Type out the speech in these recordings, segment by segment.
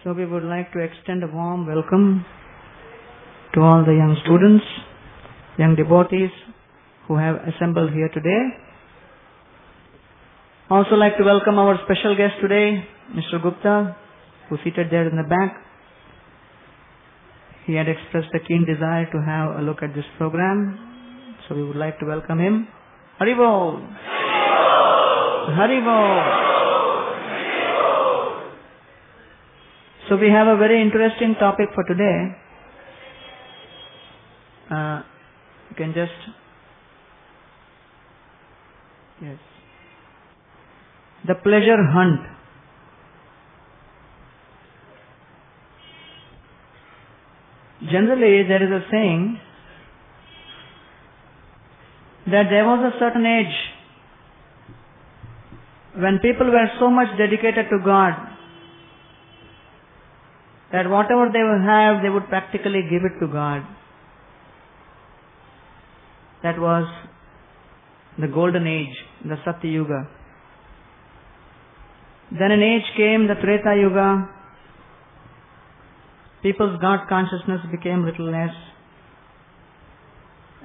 So we would like to extend a warm welcome to all the young students, young devotees who have assembled here today. Also like to welcome our special guest today, Mr. Gupta, who is seated there in the back. He had expressed a keen desire to have a look at this program, so we would like to welcome him. Haribol! Haribol! So we have a very interesting topic for today. You can just... Yes. The pleasure hunt. Generally, there is a saying that there was a certain age when people were so much dedicated to God that whatever they would have, they would practically give it to God. That was the golden age, the Satya Yuga. Then an age came, the Treta Yuga. People's God consciousness became little less.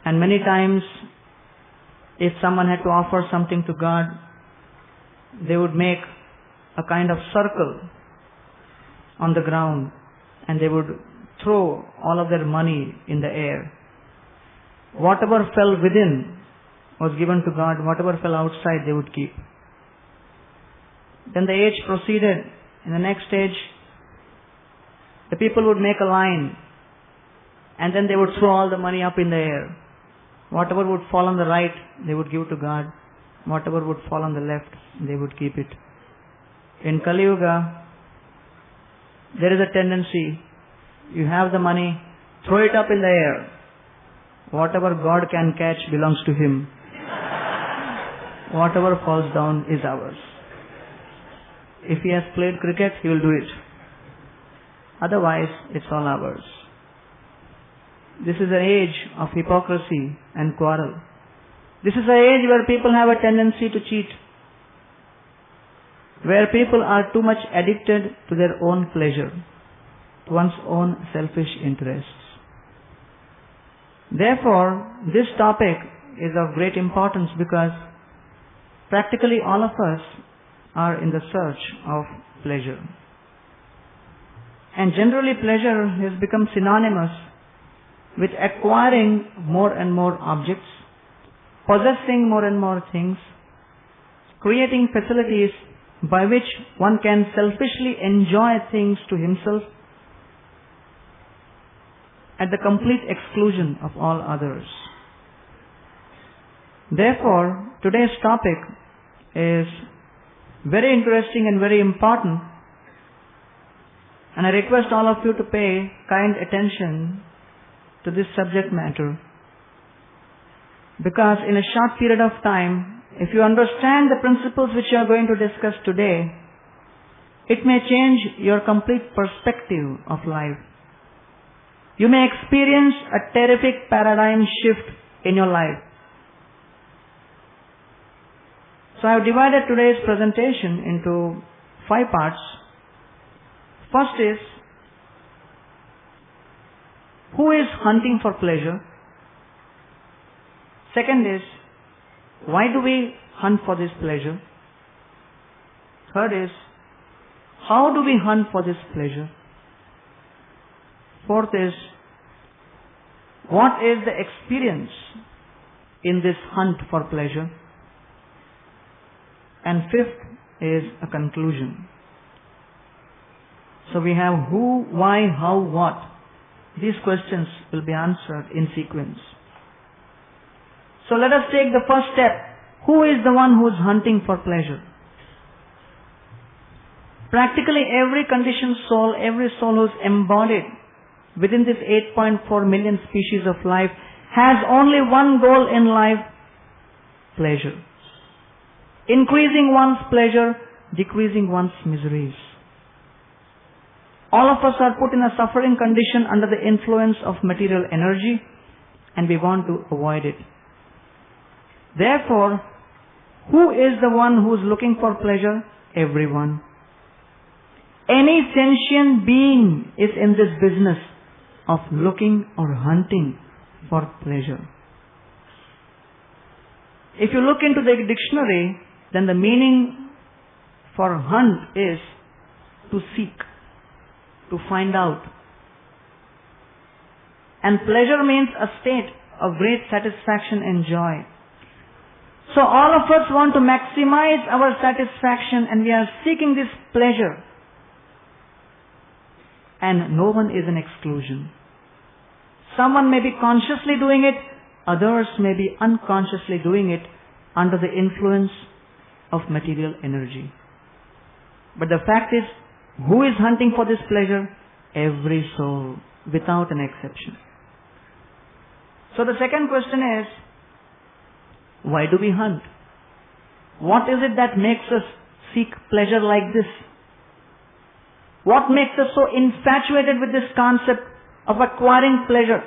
And many times, if someone had to offer something to God, they would make a kind of circle on the ground and they would throw all of their money in the air. Whatever fell within was given to God, whatever fell outside they would keep. Then the age proceeded. In the next stage, the people would make a line and then they would throw all the money up in the air. Whatever would fall on the right, they would give to God. Whatever would fall on the left, they would keep it. In Kali Yuga, there is a tendency, you have the money, throw it up in the air. Whatever God can catch belongs to Him. Whatever falls down is ours. If he has played cricket, he will do it. Otherwise, it's all ours. This is an age of hypocrisy and quarrel. This is an age where people have a tendency to cheat. Where people are too much addicted to their own pleasure, to one's own selfish interests. Therefore, this topic is of great importance because practically all of us are in the search of pleasure. And generally pleasure has become synonymous with acquiring more and more objects, possessing more and more things, creating facilities by which one can selfishly enjoy things to himself at the complete exclusion of all others. Therefore, today's topic is very interesting and very important, and I request all of you to pay kind attention to this subject matter, because in a short period of time, if you understand the principles which you are going to discuss today, it may change your complete perspective of life. You may experience a terrific paradigm shift in your life. So I have divided today's presentation into 5 parts. First is, who is hunting for pleasure? Second is, why do we hunt for this pleasure? Third is, how do we hunt for this pleasure? Fourth is, what is the experience in this hunt for pleasure? And fifth is a conclusion. So we have who, why, how, what. These questions will be answered in sequence. So let us take the first step. Who is the one who is hunting for pleasure? Practically every conditioned soul, every soul who is embodied within this 8.4 million species of life has only one goal in life: pleasure. Increasing one's pleasure, decreasing one's miseries. All of us are put in a suffering condition under the influence of material energy, and we want to avoid it. Therefore, who is the one who is looking for pleasure? Everyone. Any sentient being is in this business of looking or hunting for pleasure. If you look into the dictionary, then the meaning for hunt is to seek, to find out. And pleasure means a state of great satisfaction and joy. So all of us want to maximize our satisfaction, and we are seeking this pleasure. And no one is an exclusion. Someone may be consciously doing it, others may be unconsciously doing it under the influence of material energy. But the fact is, who is hunting for this pleasure? Every soul, without an exception. So the second question is, why do we hunt? What is it that makes us seek pleasure like this? What makes us so infatuated with this concept of acquiring pleasure?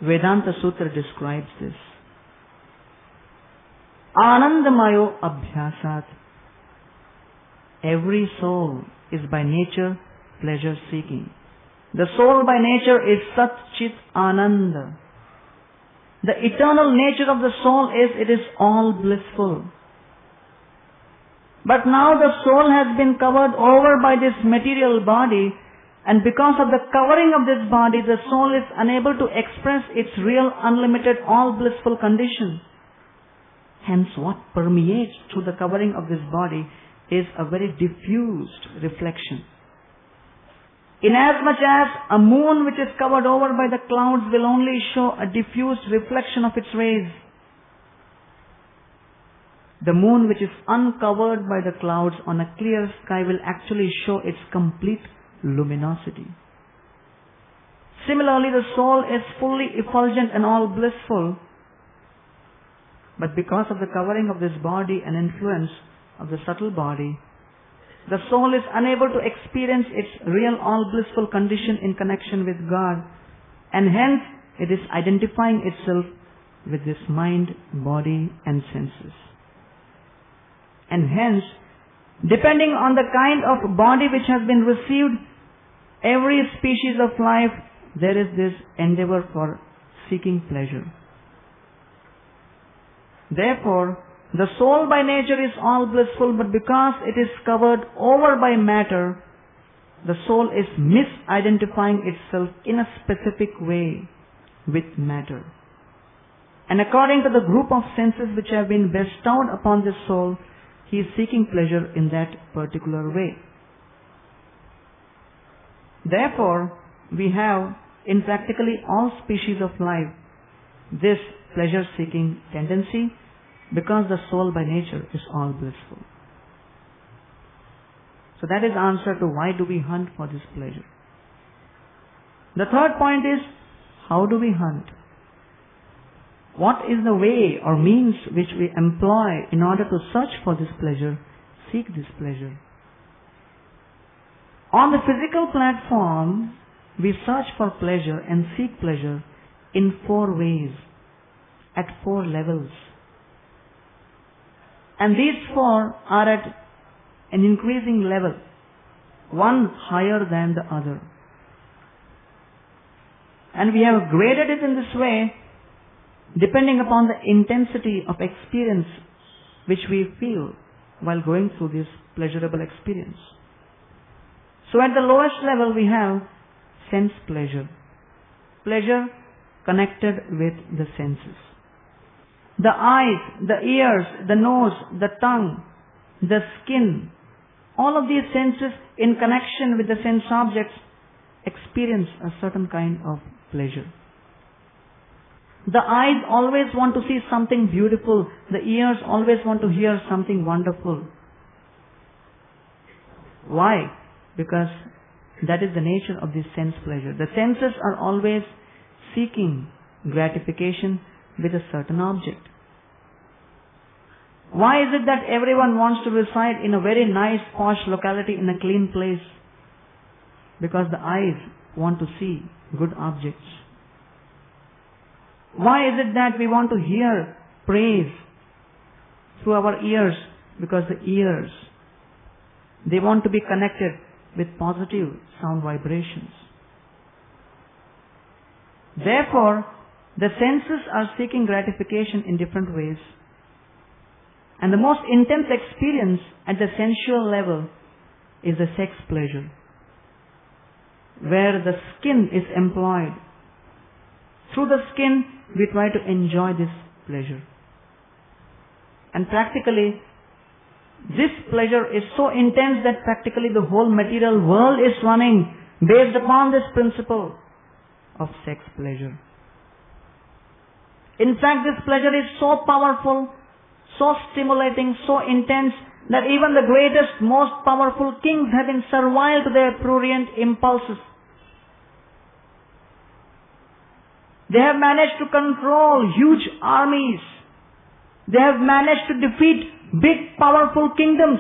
Vedanta Sutra describes this. Anandamayo abhyasat. Every soul is by nature pleasure seeking. The soul by nature is Sat Chit Ananda. The eternal nature of the soul is, it is all blissful. But now the soul has been covered over by this material body, and because of the covering of this body, the soul is unable to express its real, unlimited, all blissful condition. Hence, what permeates through the covering of this body is a very diffused reflection. Inasmuch as a moon which is covered over by the clouds will only show a diffused reflection of its rays, the moon which is uncovered by the clouds on a clear sky will actually show its complete luminosity. Similarly, the soul is fully effulgent and all blissful, but because of the covering of this body and influence of the subtle body, the soul is unable to experience its real all blissful condition in connection with God, and hence it is identifying itself with this mind, body and senses. And hence, depending on the kind of body which has been received, every species of life, there is this endeavor for seeking pleasure. Therefore, the soul by nature is all blissful, but because it is covered over by matter, the soul is misidentifying itself in a specific way with matter. And according to the group of senses which have been bestowed upon the soul, he is seeking pleasure in that particular way. Therefore, we have in practically all species of life this pleasure-seeking tendency, because the soul by nature is all blissful. So that is answer to why do we hunt for this pleasure. The third point is, how do we hunt? What is the way or means which we employ in order to search for this pleasure, seek this pleasure? On the physical platform, we search for pleasure and seek pleasure in 4 ways, at 4 levels. And these 4 are at an increasing level, one higher than the other. And we have graded it in this way, depending upon the intensity of experience which we feel while going through this pleasurable experience. So at the lowest level we have sense pleasure. Pleasure connected with the senses. The eyes, the ears, the nose, the tongue, the skin, all of these senses in connection with the sense objects experience a certain kind of pleasure. The eyes always want to see something beautiful. The ears always want to hear something wonderful. Why? Because that is the nature of this sense pleasure. The senses are always seeking gratification with a certain object. Why is it that everyone wants to reside in a very nice, posh locality in a clean place? Because the eyes want to see good objects. Why is it that we want to hear praise through our ears? Because the ears They want to be connected with positive sound vibrations. Therefore, the senses are seeking gratification in different ways. And the most intense experience at the sensual level is the sex pleasure, where the skin is employed. Through the skin, we try to enjoy this pleasure. And practically, this pleasure is so intense that practically the whole material world is running based upon this principle of sex pleasure. In fact, this pleasure is so powerful, so stimulating, so intense, that even the greatest, most powerful kings have been servile to their prurient impulses. They have managed to control huge armies. They have managed to defeat big, powerful kingdoms.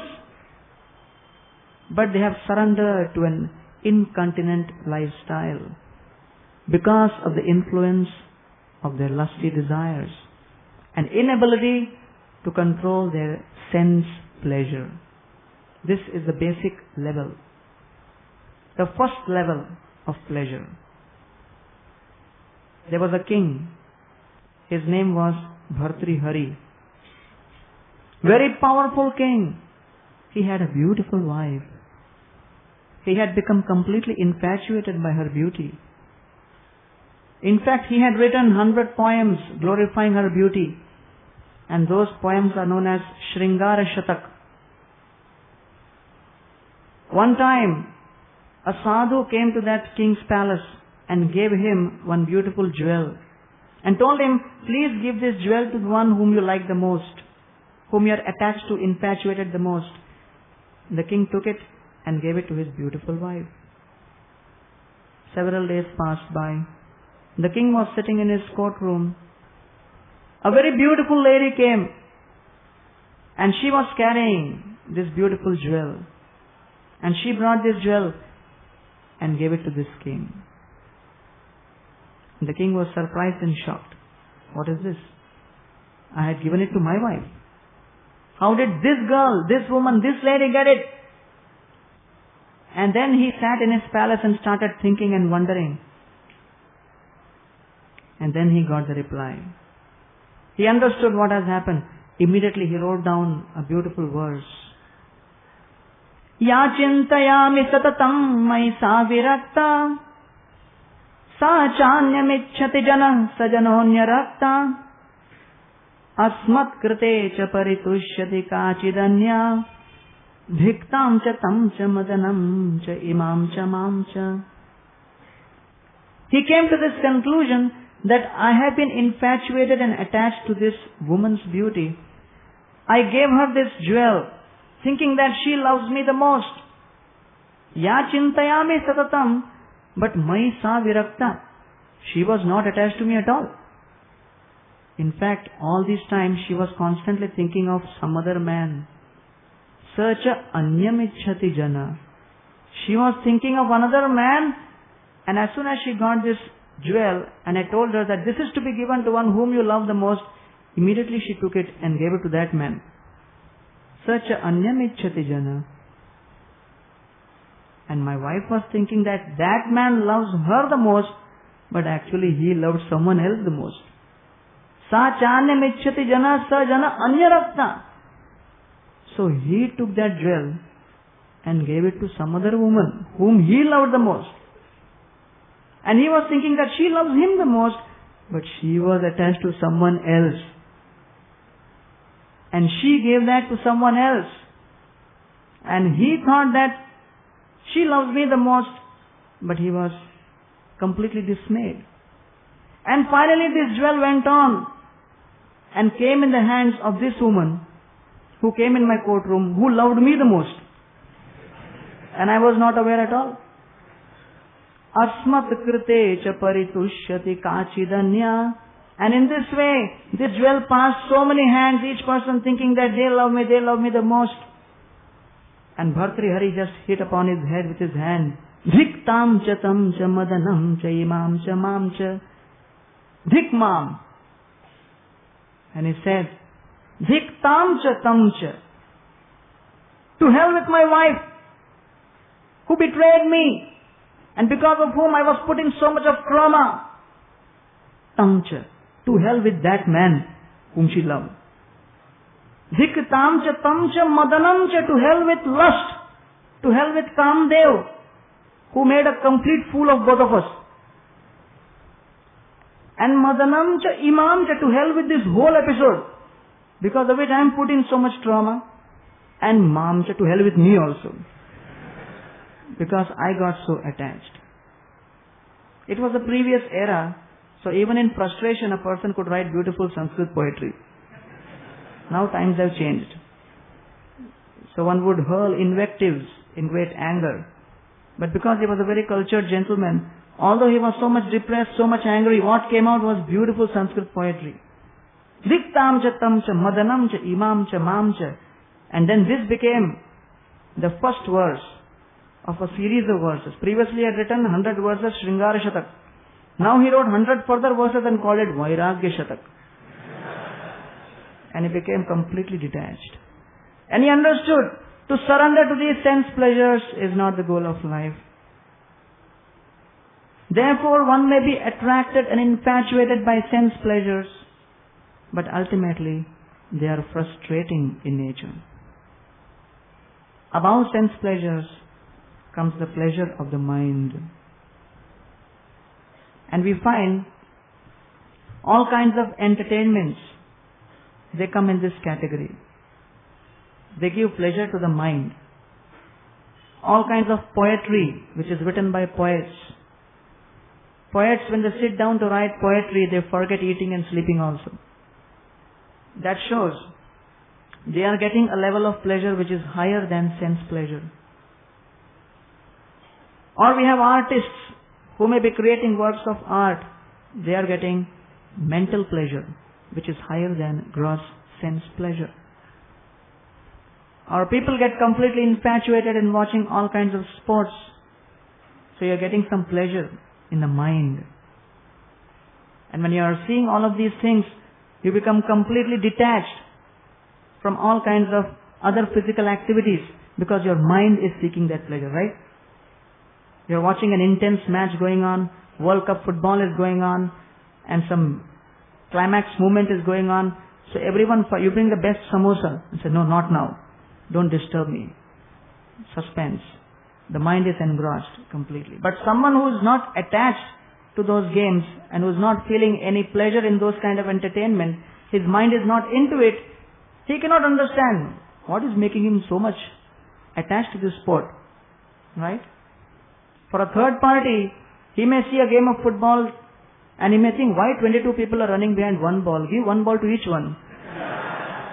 But they have surrendered to an incontinent lifestyle because of the influence of their lusty desires and inability to control their sense pleasure. This is the basic level, the first level of pleasure. There was a king. His name was Bhartrihari. Very powerful king. He had a beautiful wife. He had become completely infatuated by her beauty. In fact, he had written 100 poems glorifying her beauty. And those poems are known as Shringara Shatak. One time, a sadhu came to that king's palace and gave him one beautiful jewel and told him, please give this jewel to the one whom you like the most, whom you are attached to, infatuated the most. The king took it and gave it to his beautiful wife. Several days passed by. The king was sitting in his courtroom. A very beautiful lady came and she was carrying this beautiful jewel. And she brought this jewel and gave it to this king. The king was surprised and shocked. What is this? I had given it to my wife. How did this girl, this woman, this lady get it? And then he sat in his palace and started thinking and wondering. And then he got the reply. He understood what has happened. Immediately he wrote down a beautiful verse. Ya chintayami satatam mai sa virakta sa chanyamicchati jana sajanonya rakta asmat krite cha paritushyati kachidanya bhiktam cha tam cha madanam cha imam cha mam cha. He came to this conclusion that I have been infatuated and attached to this woman's beauty. I gave her this jewel, thinking that she loves me the most. Ya chintayami satatam, but mai sa virakta. She was not attached to me at all. In fact, all this time she was constantly thinking of some other man. Sacha anyamichhati jana. She was thinking of another man, and as soon as she got this jewel, and I told her that this is to be given to one whom you love the most, immediately she took it and gave it to that man. Sacha anyamichhati jana. And my wife was thinking that that man loves her the most, but actually he loved someone else the most. Sa chanyamichhati jana sa jana anyarakta. So he took that jewel and gave it to some other woman whom he loved the most. And he was thinking that she loves him the most, but she was attached to someone else. And she gave that to someone else. And he thought that she loves me the most, but he was completely dismayed. And finally this jewel went on and came in the hands of this woman who came in my courtroom, who loved me the most. And I was not aware at all. Asmat krite cha paritushyati kachidanya. And in this way, this jewel passed so many hands, each person thinking that they love me the most. And Bhartrihari just hit upon his head with his hand. Dhiktam cha tam cha madanam cha imam cha mam cha. Dhikmam. And he said, Dhiktam cha tam cha. To hell with my wife, who betrayed me, and because of whom I was put in so much of trauma. Tamcha. To hell with that man whom she loved. Dhik tamcha tamcha madanamcha. To hell with lust. To hell with Kamdev, who made a complete fool of both of us. And madanamcha imamcha. To hell with this whole episode, because of which I am put in so much trauma. And mamcha. To hell with me also, because I got so attached. It was a previous era, so even in frustration a person could write beautiful Sanskrit poetry. Now times have changed. So one would hurl invectives in great anger. But because he was a very cultured gentleman, although he was so much depressed, so much angry, what came out was beautiful Sanskrit poetry. Diktamcha tamcha madanamcha imamcha mamcha. And then this became the first verse of a series of verses. Previously he had written 100 verses, Shringara Shatak. Now he wrote 100 further verses and called it Vairagya Shatak. And he became completely detached. And he understood to surrender to these sense pleasures is not the goal of life. Therefore one may be attracted and infatuated by sense pleasures, but ultimately they are frustrating in nature. Above sense pleasures comes the pleasure of the mind. And we find all kinds of entertainments, they come in this category. They give pleasure to the mind. All kinds of poetry, which is written by poets. Poets, when they sit down to write poetry, they forget eating and sleeping also. That shows they are getting a level of pleasure which is higher than sense pleasure. Or we have artists who may be creating works of art. They are getting mental pleasure, which is higher than gross sense pleasure. Or people get completely infatuated in watching all kinds of sports. So you are getting some pleasure in the mind. And when you are seeing all of these things, you become completely detached from all kinds of other physical activities, because your mind is seeking that pleasure, right? You're watching an intense match going on, World Cup football is going on, and some climax movement is going on. So everyone, you bring the best samosa and say, no, not now. Don't disturb me. Suspense. The mind is engrossed completely. But someone who is not attached to those games and who is not feeling any pleasure in those kind of entertainment, his mind is not into it, he cannot understand what is making him so much attached to this sport. Right? For a third party, he may see a game of football and he may think, why 22 people are running behind one ball? Give one ball to each one.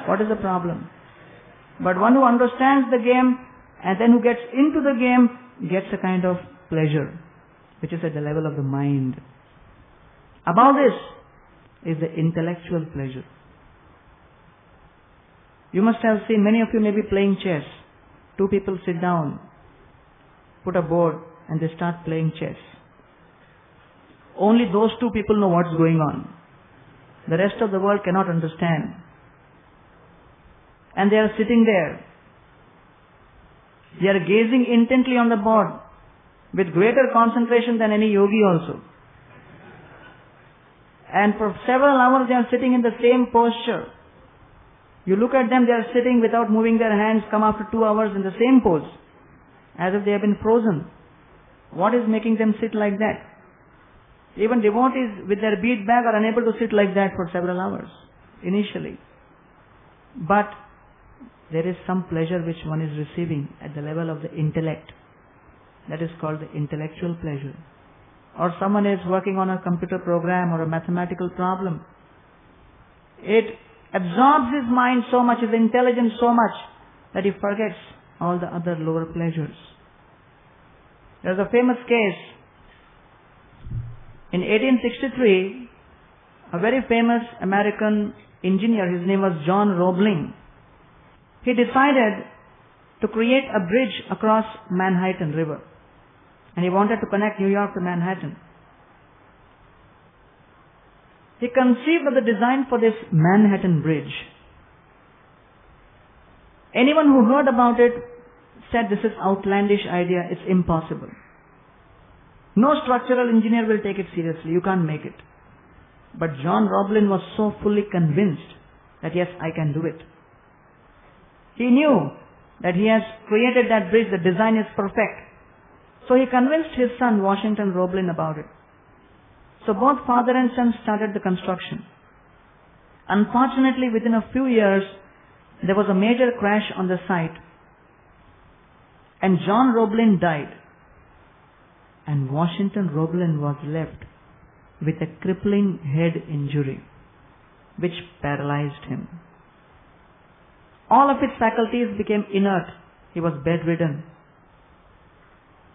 What is the problem? But one who understands the game and then who gets into the game gets a kind of pleasure, which is at the level of the mind. Above this is the intellectual pleasure. You must have seen, many of you may be playing chess. Two people sit down, put a board, and they start playing chess. Only those two people know what's going on. The rest of the world cannot understand. And they are sitting there. They are gazing intently on the board with greater concentration than any yogi also. And for several hours they are sitting in the same posture. You look at them, they are sitting without moving their hands, come after 2 hours in the same pose, as if they have been frozen. What is making them sit like that? Even devotees with their bead bag are unable to sit like that for several hours, initially. But there is some pleasure which one is receiving at the level of the intellect. That is called the intellectual pleasure. Or someone is working on a computer program or a mathematical problem. It absorbs his mind so much, his intelligence so much, that he forgets all the other lower pleasures. There is a famous case. In 1863, a very famous American engineer, his name was John Roebling, he decided to create a bridge across Manhattan River. And he wanted to connect New York to Manhattan. He conceived of the design for this Manhattan Bridge. Anyone who heard about it said this is outlandish idea, it's impossible. No structural engineer will take it seriously, you can't make it. But John Roblin was so fully convinced that yes, I can do it. He knew that he has created that bridge, the design is perfect. So he convinced his son Washington Roblin about it. So both father and son started the construction. Unfortunately, within a few years, there was a major crash on the site. And John Roblin died. And Washington Roblin was left with a crippling head injury, which paralyzed him. All of his faculties became inert. He was bedridden.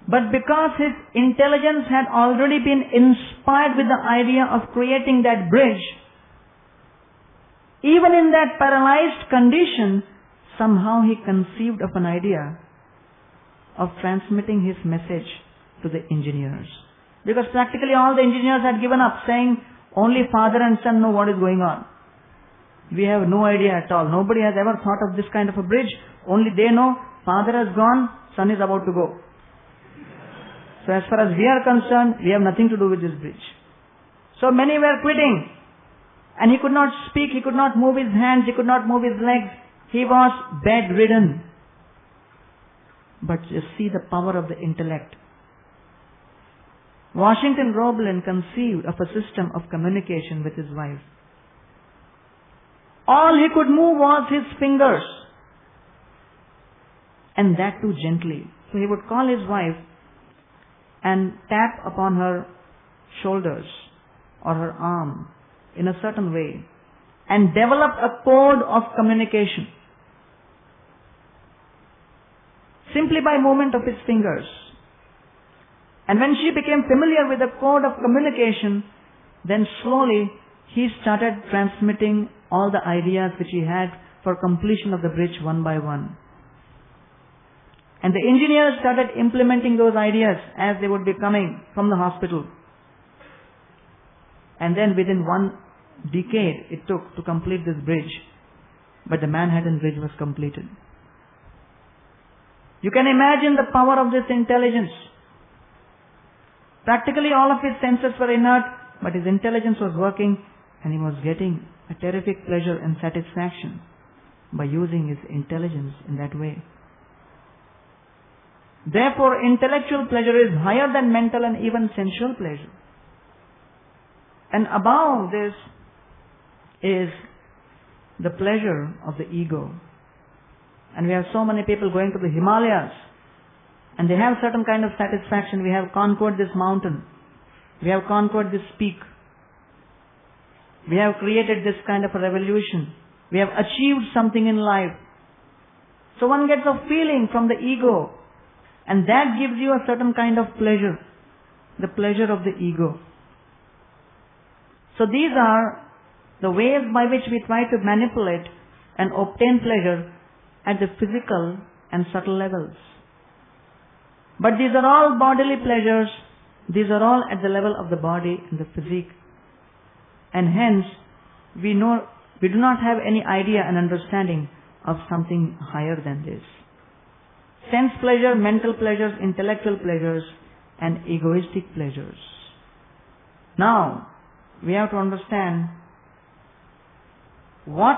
But because his intelligence had already been inspired with the idea of creating that bridge, even in that paralyzed condition, somehow he conceived of an idea of transmitting his message to the engineers. Because practically all the engineers had given up, saying only father and son know what is going on. We have no idea at all. Nobody has ever thought of this kind of a bridge. Only they know father has gone, son is about to go. So as far as we are concerned, we have nothing to do with this bridge. So many were quitting. And he could not speak, he could not move his hands, he could not move his legs. He was bedridden. But just see the power of the intellect. Washington Roblin conceived of a system of communication with his wife. All he could move was his fingers. And that too gently. So he would call his wife and tap upon her shoulders or her arm in a certain way and develop a code of communication simply by movement of his fingers. And when she became familiar with the code of communication, then slowly he started transmitting all the ideas which he had for completion of the bridge one by one. And the engineers started implementing those ideas as they would be coming from the hospital. And then within 1 decade it took to complete this bridge. But the Manhattan Bridge was completed. You can imagine the power of this intelligence. Practically all of his senses were inert, but his intelligence was working and he was getting a terrific pleasure and satisfaction by using his intelligence in that way. Therefore, intellectual pleasure is higher than mental and even sensual pleasure. And above this is the pleasure of the ego. And we have so many people going to the Himalayas and they have certain kind of satisfaction. We have conquered this mountain. We have conquered this peak. We have created this kind of a revolution. We have achieved something in life. So one gets a feeling from the ego, and that gives you a certain kind of pleasure. The pleasure of the ego. So these are the ways by which we try to manipulate and obtain pleasure at the physical and subtle levels. But these are all bodily pleasures. These are all at the level of the body and the physique. And hence, we do not have any idea and understanding of something higher than this. Sense pleasure, mental pleasures, intellectual pleasures, and egoistic pleasures. Now, we have to understand what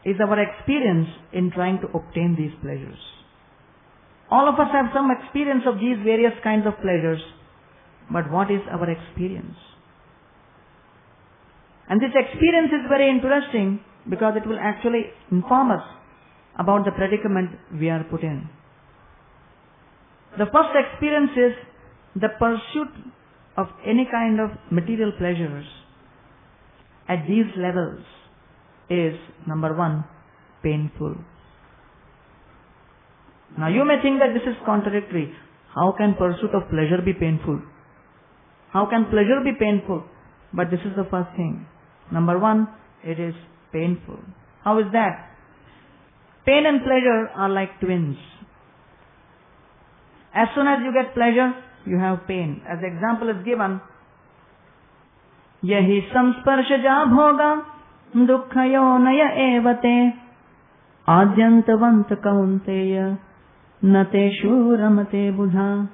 is our experience in trying to obtain these pleasures. All of us have some experience of these various kinds of pleasures, but what is our experience? And this experience is very interesting because it will actually inform us about the predicament we are put in. The first experience is the pursuit of any kind of material pleasures at these levels is, number one, painful. Now you may think that this is contradictory. How can pursuit of pleasure be painful? How can pleasure be painful? But this is the first thing. Number one, it is painful. How is that? Pain and pleasure are like twins. As soon as you get pleasure, you have pain. As the example is given, yahi samsparshaja bhoga dukkhayo naya evate adyantavanta kaunteya nateshu ramate buddha.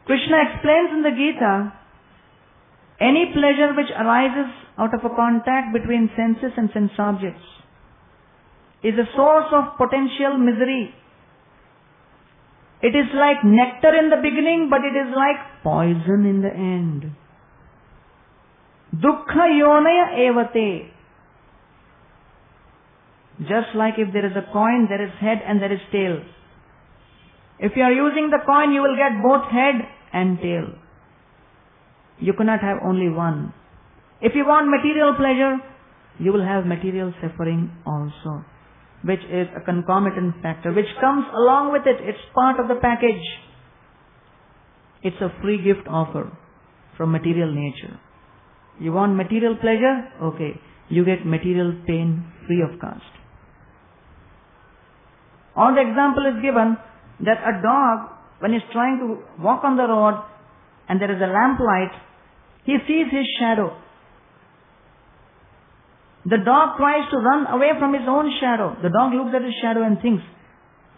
Krishna explains in the Gita, any pleasure which arises out of a contact between senses and sense objects is a source of potential misery. It is like nectar in the beginning, but it is like poison in the end. Dukkha yonaya evate. Just like if there is a coin, there is head and there is tail. If you are using the coin, you will get both head and tail. You cannot have only one. If you want material pleasure, you will have material suffering also, which is a concomitant factor, which comes along with it. It's part of the package. It's a free gift offer from material nature. You want material pleasure? Okay. You get material pain free of cost. Or the example is given that a dog, when he's trying to walk on the road and there is a lamplight, he sees his shadow. The dog tries to run away from his own shadow. The dog looks at his shadow and thinks,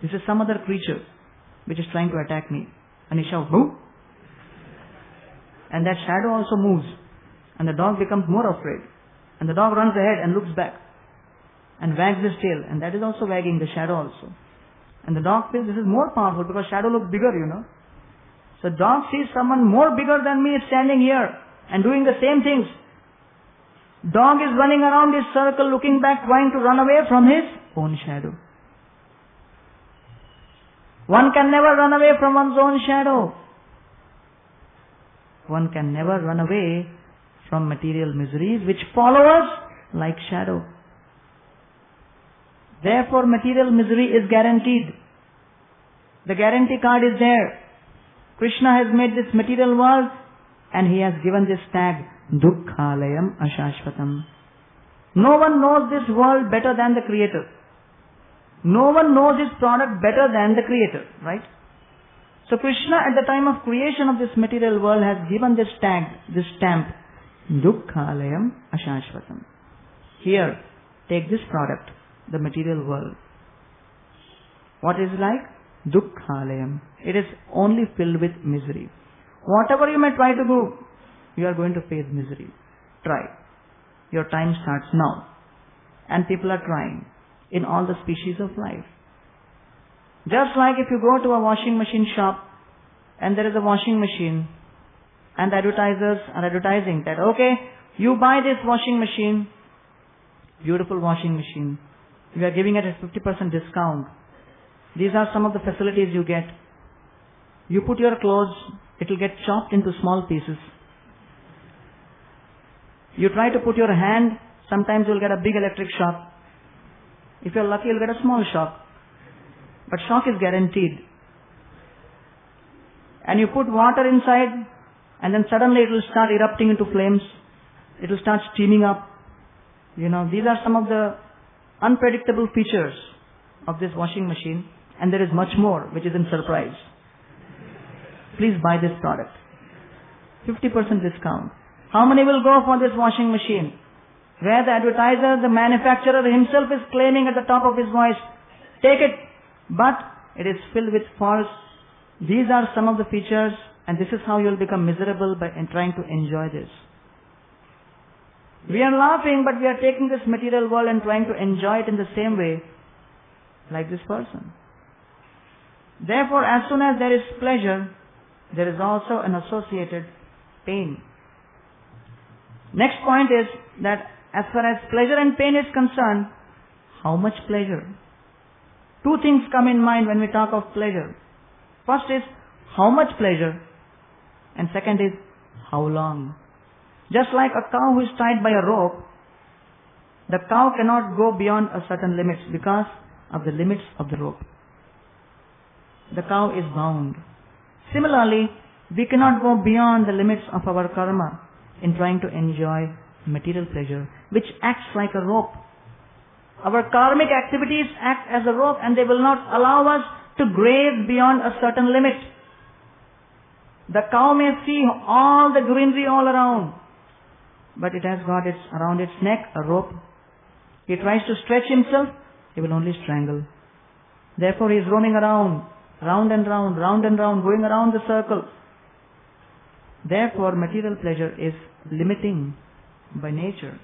this is some other creature which is trying to attack me. And he shouts, "Boo!" And that shadow also moves. And the dog becomes more afraid. And the dog runs ahead and looks back and wags his tail. And that is also wagging the shadow also. And the dog feels this is more powerful because shadow looks bigger, you know. So dog sees someone more bigger than me standing here and doing the same things. Dog is running around his circle looking back, trying to run away from his own shadow. One can never run away from one's own shadow. One can never run away from material miseries which follow us like shadow. Therefore, material misery is guaranteed. The guarantee card is there. Krishna has made this material world and he has given this tag, Dukkhalayam Ashashvatam. No one knows this world better than the Creator. No one knows his product better than the Creator, right? So Krishna at the time of creation of this material world has given this tag, this stamp, Dukkhalayam Ashashvatam. Here, take this product, the material world. What is it like? Dukkhalayam. It is only filled with misery. Whatever you may try to do, you are going to face misery. Try. Your time starts now. And people are trying in all the species of life. Just like if you go to a washing machine shop and there is a washing machine and the advertisers are advertising that, okay, you buy this washing machine, beautiful washing machine, we are giving it a 50% discount. These are some of the facilities you get. You put your clothes, it will get chopped into small pieces. You try to put your hand, sometimes you'll get a big electric shock. If you're lucky, you'll get a small shock. But shock is guaranteed. And you put water inside, and then suddenly it will start erupting into flames. It will start steaming up. You know, these are some of the unpredictable features of this washing machine. And there is much more, which is in surprise. Please buy this product. 50% discount. How many will go for this washing machine? Where the advertiser, the manufacturer himself is claiming at the top of his voice, take it. But it is filled with faults. These are some of the features, and this is how you will become miserable by trying to enjoy this. We are laughing, but we are taking this material world and trying to enjoy it in the same way like this person. Therefore, as soon as there is pleasure, there is also an associated pain. Next point is that as far as pleasure and pain is concerned, how much pleasure? Two things come in mind when we talk of pleasure. First is how much pleasure, and second is how long. Just like a cow who is tied by a rope, the cow cannot go beyond a certain limits because of the limits of the rope. The cow is bound. Similarly, we cannot go beyond the limits of our karma in trying to enjoy material pleasure, which acts like a rope. Our karmic activities act as a rope and they will not allow us to graze beyond a certain limit. The cow may see all the greenery all around, but it has got around its neck a rope. He tries to stretch himself, he will only strangle. Therefore he is roaming around, round and round, round and round, going around the circle. Therefore material pleasure is limiting by nature.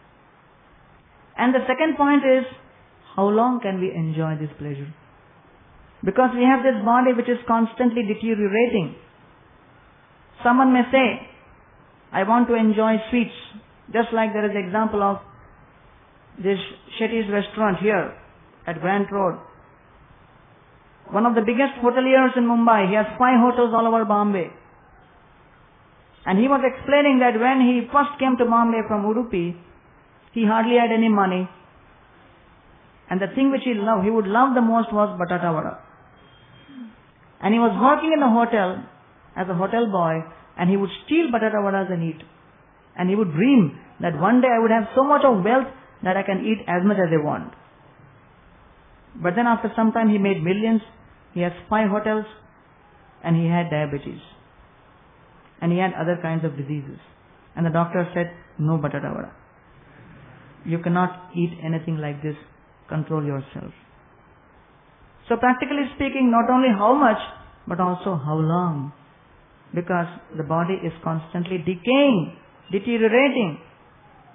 And the second point is, how long can we enjoy this pleasure? Because we have this body which is constantly deteriorating. Someone may say, I want to enjoy sweets. Just like there is an example of this Shetty's restaurant here at Grant Road. One of the biggest hoteliers in Mumbai. He has 5 hotels all over Bombay. And he was explaining that when he first came to Bombay from Udupi, he hardly had any money. And the thing which he would love the most was batata vada. And he was working in a hotel as a hotel boy, and he would steal batata vadas and eat. And he would dream that one day I would have so much of wealth that I can eat as much as I want. But then after some time he made millions. He has 5 hotels, and he had diabetes. And he had other kinds of diseases. And the doctor said, no batata vada. You cannot eat anything like this. Control yourself. So practically speaking, not only how much, but also how long. Because the body is constantly decaying, deteriorating.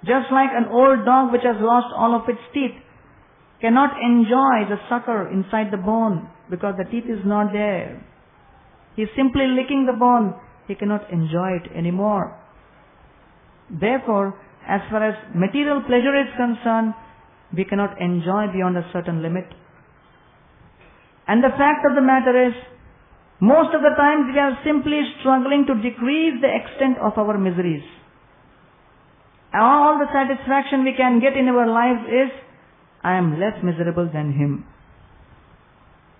Just like an old dog which has lost all of its teeth cannot enjoy the sucker inside the bone because the teeth is not there. He is simply licking the bone. He cannot enjoy it anymore. Therefore, as far as material pleasure is concerned, we cannot enjoy beyond a certain limit. And the fact of the matter is, most of the times we are simply struggling to decrease the extent of our miseries. All the satisfaction we can get in our lives is, I am less miserable than him.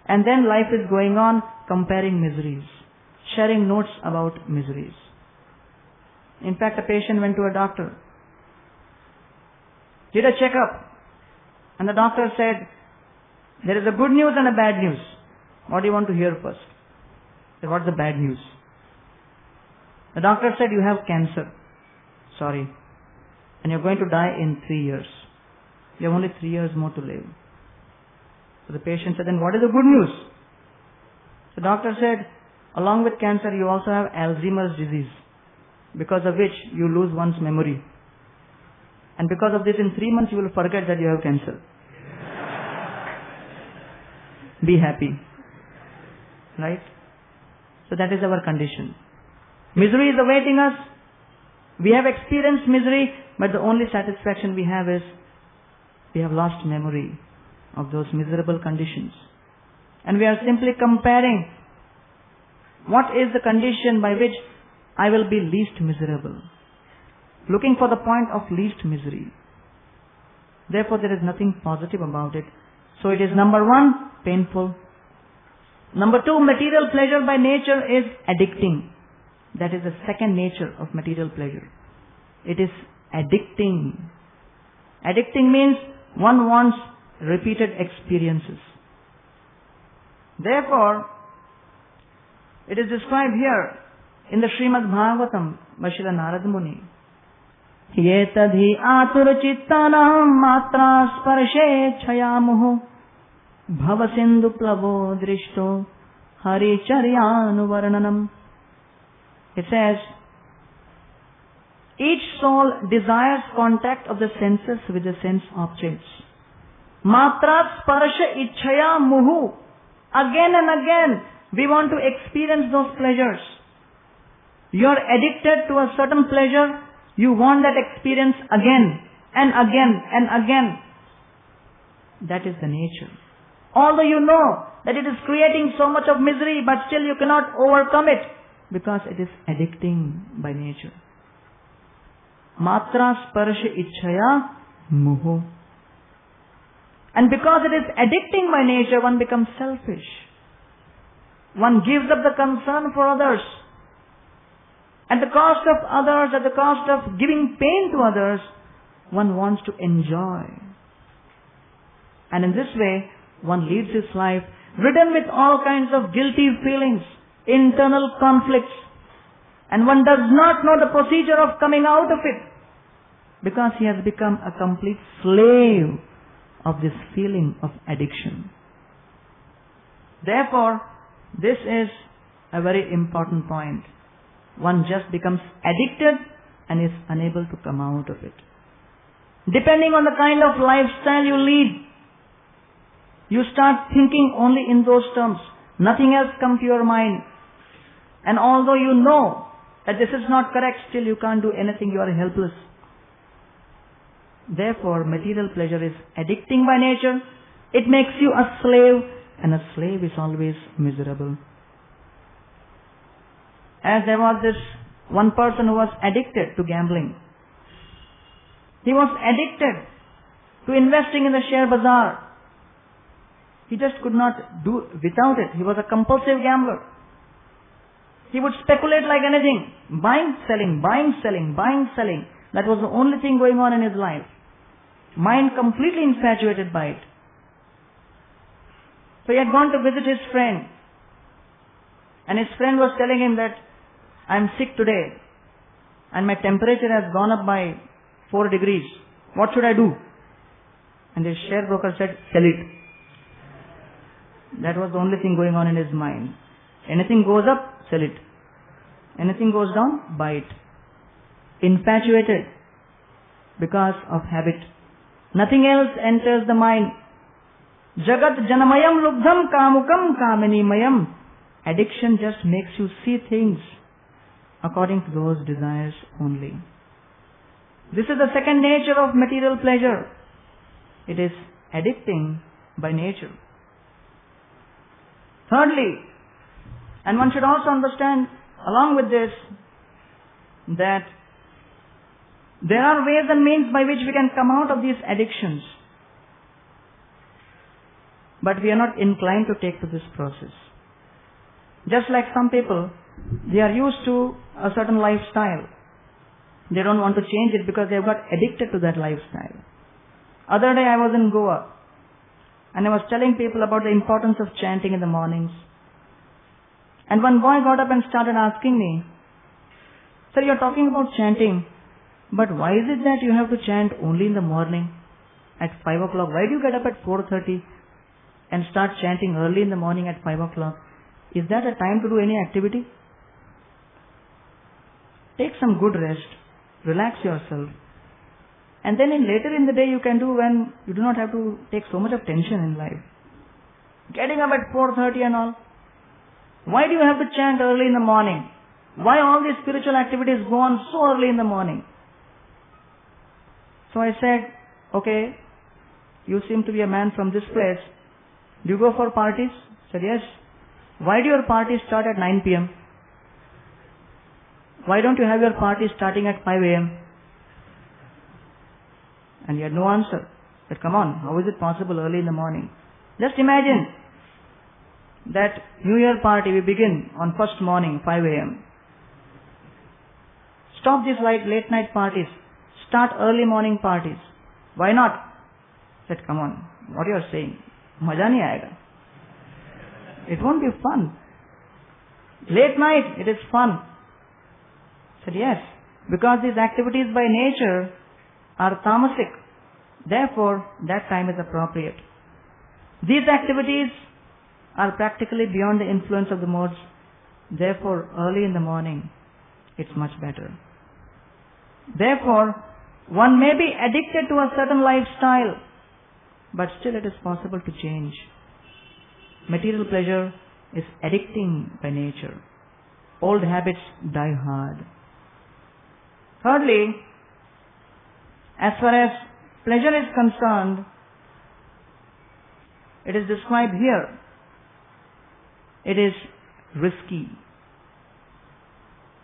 And then life is going on comparing miseries, sharing notes about miseries. In fact, a patient went to a doctor, did a checkup, and the doctor said, there is a good news and a bad news. What do you want to hear first? I said, what's the bad news? The doctor said, you have cancer. Sorry. And you're going to die in 3 years. You have only 3 years more to live. So the patient said, then what is the good news? The doctor said, along with cancer, you also have Alzheimer's disease, because of which you lose one's memory. And because of this, in 3 months, you will forget that you have cancer. Be happy. Right? So that is our condition. Misery is awaiting us. We have experienced misery, but the only satisfaction we have is we have lost memory of those miserable conditions. And we are simply comparing what is the condition by which I will be least miserable. Looking for the point of least misery. Therefore, there is nothing positive about it. So it is number 1, painful. Number 2, material pleasure by nature is addicting. That is the second nature of material pleasure. It is addicting. Addicting means one wants repeated experiences. Therefore, it is described here in the Srimad Bhagavatam by Srila Narad Muni. Yetadhi atur chittanam matra sparshe chayamuhu bhavasindu plavo drishto haricharyanuvarnanam. It says, each soul desires contact of the senses with the sense objects. Matra sparsha ichhaya muhu. Again and again, we want to experience those pleasures. You are addicted to a certain pleasure. You want that experience again and again and again. That is the nature. Although you know that it is creating so much of misery, but still you cannot overcome it because it is addicting by nature. Matra sparsha ichhaya muhu. And because it is addicting by nature, one becomes selfish. One gives up the concern for others. At the cost of others, at the cost of giving pain to others, one wants to enjoy. And in this way, one leads his life ridden with all kinds of guilty feelings, internal conflicts. And one does not know the procedure of coming out of it, because he has become a complete slave of this feeling of addiction. Therefore, this is a very important point. One just becomes addicted and is unable to come out of it. Depending on the kind of lifestyle you lead, you start thinking only in those terms. Nothing else comes to your mind. And although you know that this is not correct, still you can't do anything, you are helpless. Therefore, material pleasure is addicting by nature. It makes you a slave, and a slave is always miserable. As there was this one person who was addicted to gambling. He was addicted to investing in the share bazaar. He just could not do without it. He was a compulsive gambler. He would speculate like anything. Buying, selling, buying, selling, buying, selling. That was the only thing going on in his life. Mind completely infatuated by it. So he had gone to visit his friend. And his friend was telling him that, I am sick today. And my temperature has gone up by 4 degrees. What should I do? And the share broker said, sell it. That was the only thing going on in his mind. Anything goes up, sell it. Anything goes down, buy it. Infatuated because of habit. Nothing else enters the mind. Jagat janamayam lubdham kamukam kaminimayam. Addiction just makes you see things according to those desires only. This is the second nature of material pleasure. It is addicting by nature. Thirdly, and one should also understand along with this that there are ways and means by which we can come out of these addictions. But we are not inclined to take to this process. Just like some people, they are used to a certain lifestyle. They don't want to change it because they have got addicted to that lifestyle. Other day I was in Goa and I was telling people about the importance of chanting in the mornings. And one boy got up and started asking me, sir, you're talking about chanting, but why is it that you have to chant only in the morning at 5 o'clock? Why do you get up at 4:30 and start chanting early in the morning at 5 o'clock? Is that a time to do any activity? Take some good rest, relax yourself, and then later in the day you can do when you do not have to take so much of tension in life. Getting up at 4:30 and all. Why do you have to chant early in the morning? Why all these spiritual activities go on so early in the morning? So I said, okay, you seem to be a man from this place. Do you go for parties? I said, yes. Why do your parties start at 9 p.m.? Why don't you have your party starting at 5 a.m.? And he had no answer. I said, come on, how is it possible early in the morning? Just imagine that New Year party we begin on first morning, 5 a.m. Stop these late night parties. Start early morning parties. Why not? I said, come on, what you are saying? Maja nahi aayega. It won't be fun. Late night, it is fun. I said, yes, because these activities by nature are tamasic. Therefore, that time is appropriate. These activities are practically beyond the influence of the modes. Therefore, early in the morning, it's much better. Therefore, one may be addicted to a certain lifestyle, but still it is possible to change. Material pleasure is addicting by nature. Old habits die hard. Thirdly, as far as pleasure is concerned, it is described here. It is risky.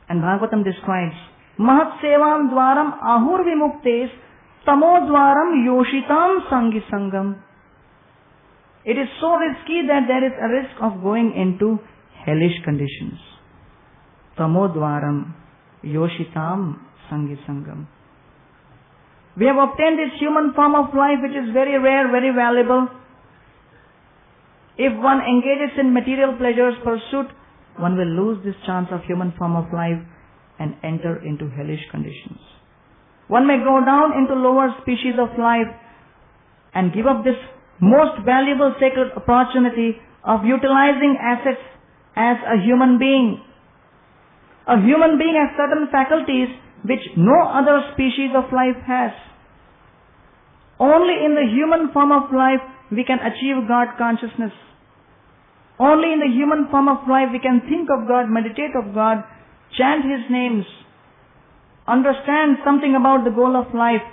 And Bhagavatam describes, Mahat sevam dwaram ahur vimuktes tamo dwaram yoshitam sangi sangam. It is so risky that there is a risk of going into hellish conditions. Tamo dwaram yoshitam sangi sangam. We have obtained this human form of life which is very rare, very valuable. If one engages in material pleasures pursuit, one will lose this chance of human form of life and enter into hellish conditions. One may go down into lower species of life and give up this most valuable sacred opportunity of utilizing assets as a human being. A human being has certain faculties which no other species of life has. Only in the human form of life we can achieve God consciousness. Only in the human form of life we can think of God, meditate of God, chant His names, understand something about the goal of life.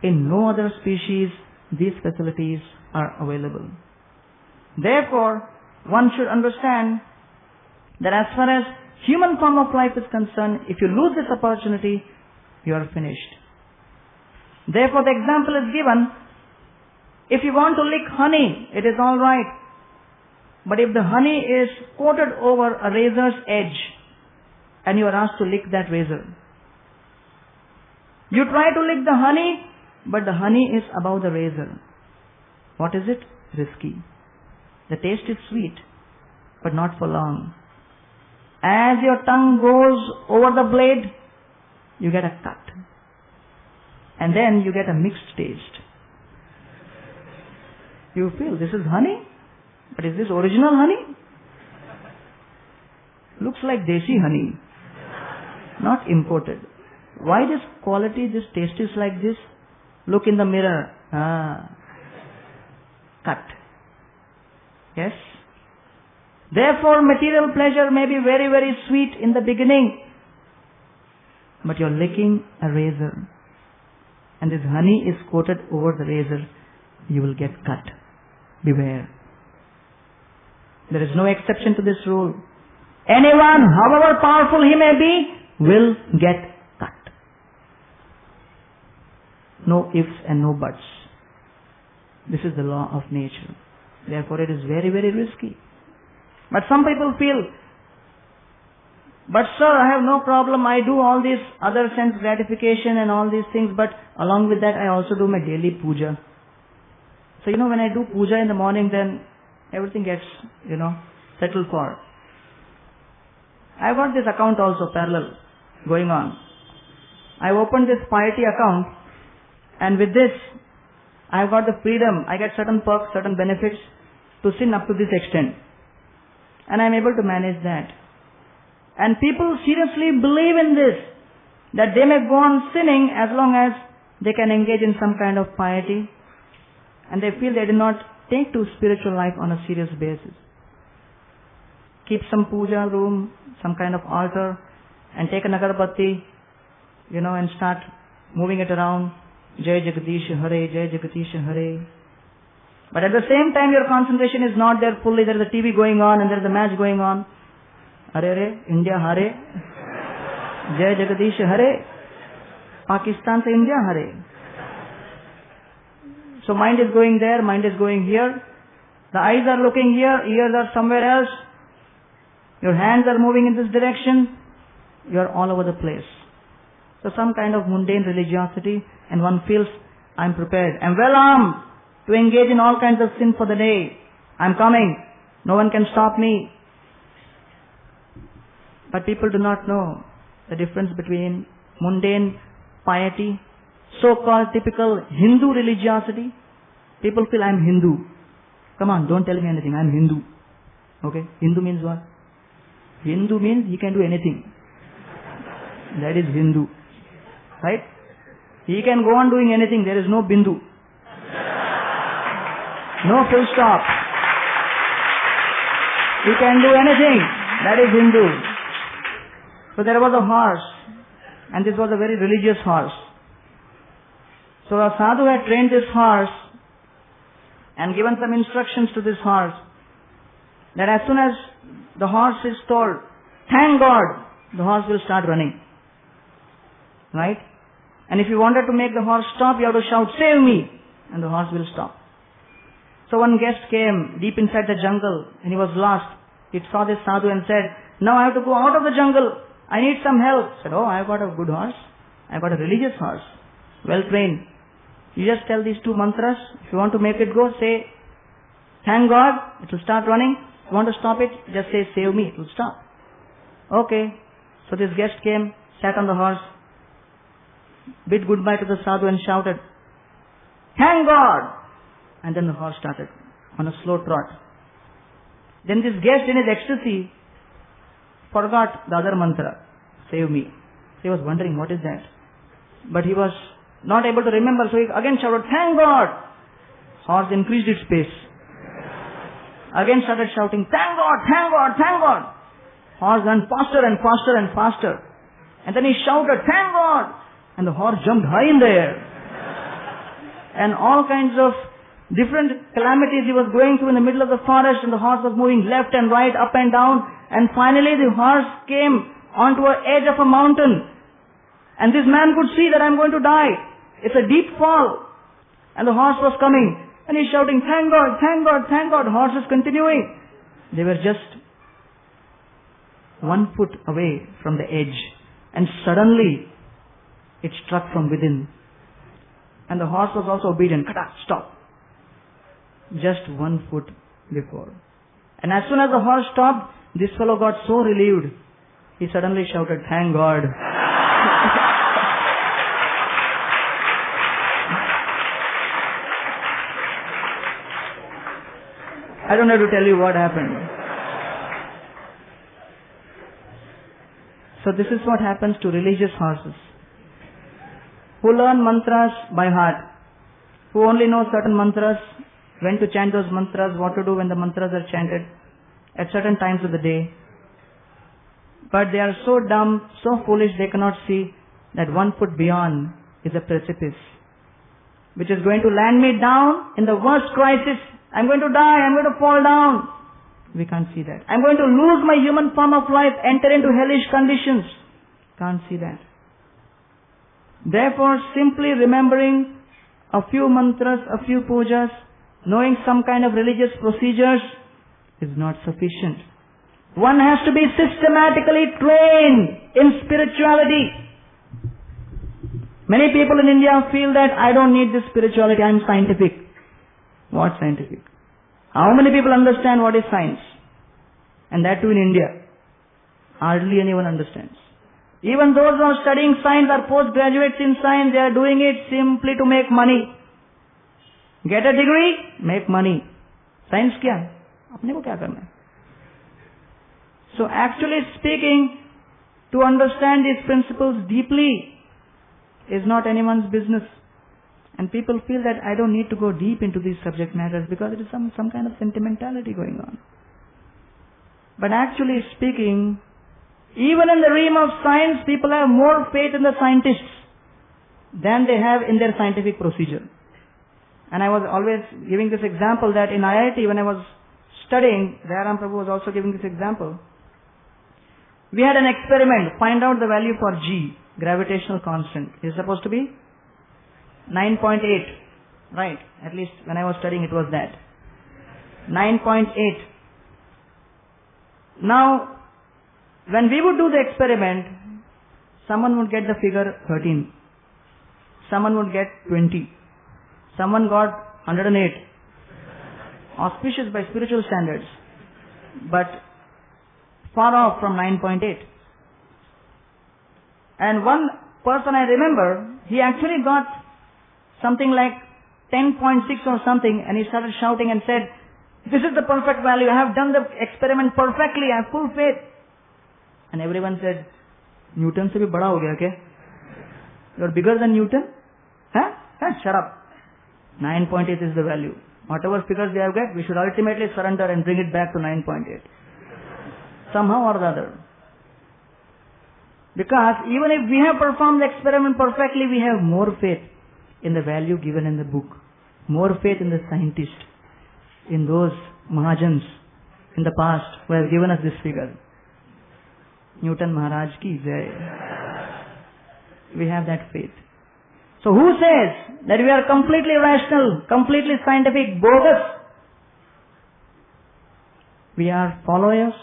In no other species these facilities are available. Therefore, one should understand that as far as human form of life is concerned, if you lose this opportunity, you are finished. Therefore, the example is given, if you want to lick honey, it is alright. But if the honey is coated over a razor's edge, and you are asked to lick that razor, you try to lick the honey, but the honey is above the razor. What is it? Risky. The taste is sweet, but not for long. As your tongue goes over the blade, you get a cut. And then you get a mixed taste. You feel this is honey, but is this original honey? Looks like desi honey, not imported. Why this quality, this taste is like this? Look in the mirror. Cut. Yes? Therefore, material pleasure may be very, very sweet in the beginning, but you're licking a razor, and this honey is coated over the razor, you will get cut. Beware. There is no exception to this rule. Anyone, however powerful he may be, will get cut. No ifs and no buts. This is the law of nature. Therefore, it is very, very risky. But some people feel, but sir, I have no problem. I do all this other sense gratification and all these things, but along with that, I also do my daily puja. So, when I do puja in the morning, then everything gets, settled for. I've got this account also parallel going on. I opened this piety account, and with this, I've got the freedom. I get certain perks, certain benefits to sin up to this extent. And I'm able to manage that. And people seriously believe in this, that they may go on sinning as long as they can engage in some kind of piety, and they feel they do not take to spiritual life on a serious basis. Keep some puja room, some kind of altar, and take an agarbatti, and start moving it around. Jai Jagadish Hare, Jai Jagadish Hare. But at the same time, your concentration is not there fully. There is a TV going on and there is a match going on. Hare, India Hare. Jai Jagadish Hare. Pakistan se India Hare. So mind is going there, mind is going here. The eyes are looking here, ears are somewhere else. Your hands are moving in this direction. You are all over the place. So some kind of mundane religiosity, and one feels, I'm prepared. I'm well armed to engage in all kinds of sin for the day. I'm coming. No one can stop me. But people do not know the difference between mundane piety, so-called typical Hindu religiosity. People feel I'm Hindu. Come on, don't tell me anything. I'm Hindu. Okay? Hindu means what? Hindu means he can do anything. That is Hindu. Right? He can go on doing anything. There is no bindu. No full stop. He can do anything. That is Hindu. So there was a horse, and this was a very religious horse. So a sadhu had trained this horse and given some instructions to this horse that as soon as the horse is told, thank God, the horse will start running. Right? And if you wanted to make the horse stop, you have to shout, save me, and the horse will stop. So one guest came deep inside the jungle and he was lost. He saw this sadhu and said, now I have to go out of the jungle. I need some help. He said, oh, I've got a good horse. I've got a religious horse. Well trained. You just tell these two mantras. If you want to make it go, say, thank God, it will start running. If you want to stop it, just say, save me, it will stop. Okay. So this guest came, sat on the horse, bid goodbye to the sadhu and shouted, thank God! And then the horse started on a slow trot. Then this guest in his ecstasy forgot the other mantra, save me. He was wondering, what is that? But he was not able to remember, so he again shouted, thank God! Horse increased its pace. Again started shouting, thank God, thank God, thank God! Horse ran faster and faster and faster. And then he shouted, thank God! And the horse jumped high in the air. And all kinds of different calamities he was going through in the middle of the forest, and the horse was moving left and right, up and down. And finally the horse came onto an edge of a mountain. And this man could see that I'm going to die. It's a deep fall. And the horse was coming. And he's shouting, thank God, thank God, thank God. Horse is continuing. They were just 1 foot away from the edge. And suddenly, it struck from within. And the horse was also obedient. Kata, stop. Just 1 foot before. And as soon as the horse stopped, this fellow got so relieved. He suddenly shouted, thank God. I don't have to tell you what happened. So this is what happens to religious horses, who learn mantras by heart, who only know certain mantras, when to chant those mantras, what to do when the mantras are chanted at certain times of the day. But they are so dumb, so foolish, they cannot see that 1 foot beyond is a precipice, which is going to land me down in the worst crisis. I'm going to die, I'm going to fall down. We can't see that. I'm going to lose my human form of life, enter into hellish conditions. Can't see that. Therefore, simply remembering a few mantras, a few pujas, knowing some kind of religious procedures is not sufficient. One has to be systematically trained in spirituality. Many people in India feel that I don't need this spirituality, I'm scientific. What scientific? How many people understand what is science? And that too in India. Hardly anyone understands. Even those who are studying science or postgraduates in science, they are doing it simply to make money. Get a degree, make money. Science kya? Apne ko kya karna hai? So actually speaking, to understand these principles deeply is not anyone's business. And people feel that I don't need to go deep into these subject matters because it is some kind of sentimentality going on. But actually speaking, even in the realm of science, people have more faith in the scientists than they have in their scientific procedure. And I was always giving this example that in IIT, when I was studying, Dayaram Prabhu was also giving this example. We had an experiment, find out the value for G, gravitational constant. It is supposed to be 9.8. Right. At least when I was studying it was that. 9.8. Now, when we would do the experiment, someone would get the figure 13. Someone would get 20. Someone got 108. Auspicious by spiritual standards. But far off from 9.8. And one person I remember, he actually got something like 10.6 or something, and he started shouting and said, this is the perfect value, I have done the experiment perfectly, I have full faith. And everyone said, Newton se bhi bada ho gaya kya? You are bigger than Newton? Huh? Shut up. 9.8 is the value. Whatever figures they have got, we should ultimately surrender and bring it back to 9.8. Somehow or the other. Because even if we have performed the experiment perfectly, we have more faith in the value given in the book, more faith in the scientist, in those Mahajans in the past who have given us this figure. Newton Maharaj ki jai. We have that faith. So who says that we are completely rational, completely scientific, bogus? We are followers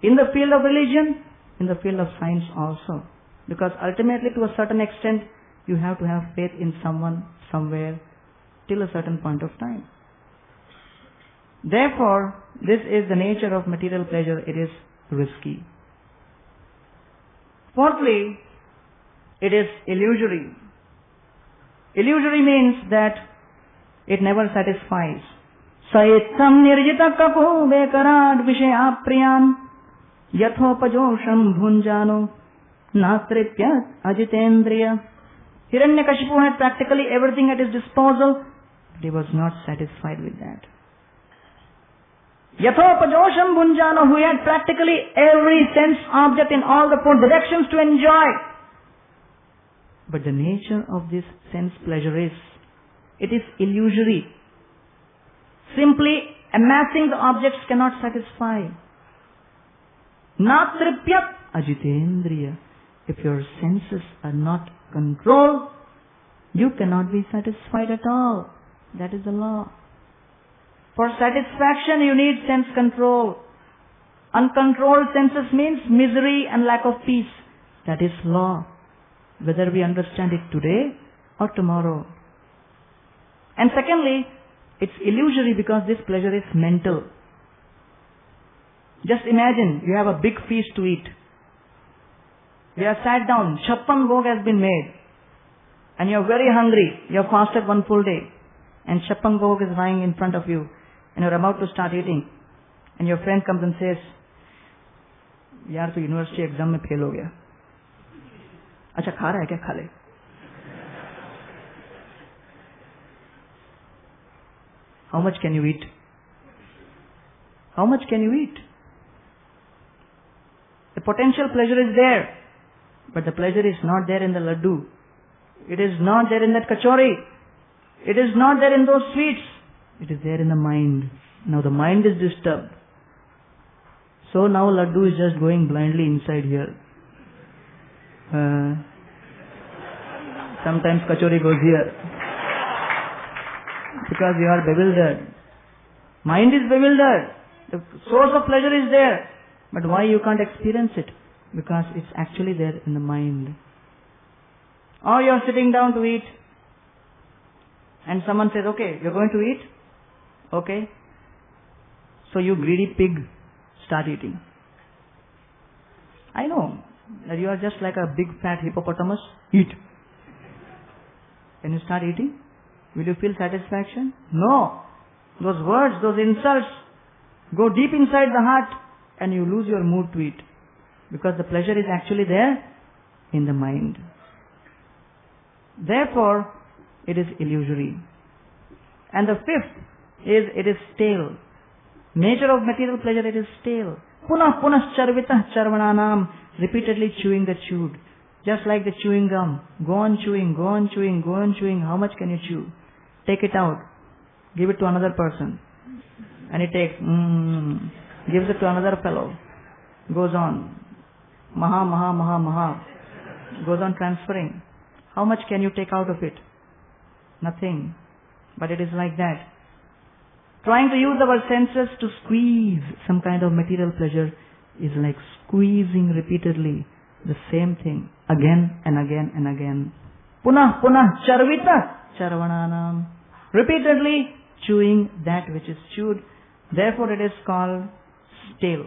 in the field of religion, in the field of science also. Because ultimately, to a certain extent, you have to have faith in someone, somewhere, till a certain point of time. Therefore, this is the nature of material pleasure. It is risky. Fourthly, it is illusory. Illusory means that it never satisfies. Saittham nirjita kapo vekarad vishaya priyan yathopajosam bhunjano nastripyat ajitendriya. Hiranyakashipu had practically everything at his disposal, but he was not satisfied with that. Yathopajosham bhunjano, who had practically every sense object in all the four directions to enjoy. But the nature of this sense pleasure is, it is illusory. Simply amassing the objects cannot satisfy. Natripyat ajitendriya. If your senses are not controlled, you cannot be satisfied at all. That is the law. For satisfaction you need sense control. Uncontrolled senses means misery and lack of peace. That is law, whether we understand it today or tomorrow. And secondly, it's illusory because this pleasure is mental. Just imagine you have a big feast to eat. You have sat down, 56 bhog has been made, and you are very hungry. You have fasted one full day, and 56 bhog is lying in front of you, and you are about to start eating, and your friend comes and says, यार तो university exam में fail हो गया. अच्छा खा रहा है क्या? खा ले. How much can you eat? How much can you eat? The potential pleasure is there, but the pleasure is not there in the laddu. It is not there in that kachori. It is not there in those sweets. It is there in the mind. Now the mind is disturbed. So now laddu is just going blindly inside here. Sometimes kachori goes here. Because you are bewildered. Mind is bewildered. The source of pleasure is there. But why you can't experience it? Because it's actually there in the mind. Or you are sitting down to eat, and someone says, okay, you're going to eat? Okay. So you greedy pig, start eating. I know that you are just like a big fat hippopotamus. Eat. Can you start eating? Will you feel satisfaction? No. Those words, those insults go deep inside the heart, and you lose your mood to eat. Because the pleasure is actually there in the mind. Therefore, it is illusory. And the fifth is, it is stale. Nature of material pleasure, it is stale. Punah punah charvitah charvananam, repeatedly chewing the chewed. Just like the chewing gum. Go on chewing, go on chewing, go on chewing. How much can you chew? Take it out. Give it to another person. And he takes, gives it to another fellow. Goes on. Maha, maha, maha, maha. Goes on transferring. How much can you take out of it? Nothing. But it is like that. Trying to use our senses to squeeze some kind of material pleasure is like squeezing repeatedly the same thing again and again and again. Punah punah charvita charvananam. Repeatedly chewing that which is chewed. Therefore it is called stale.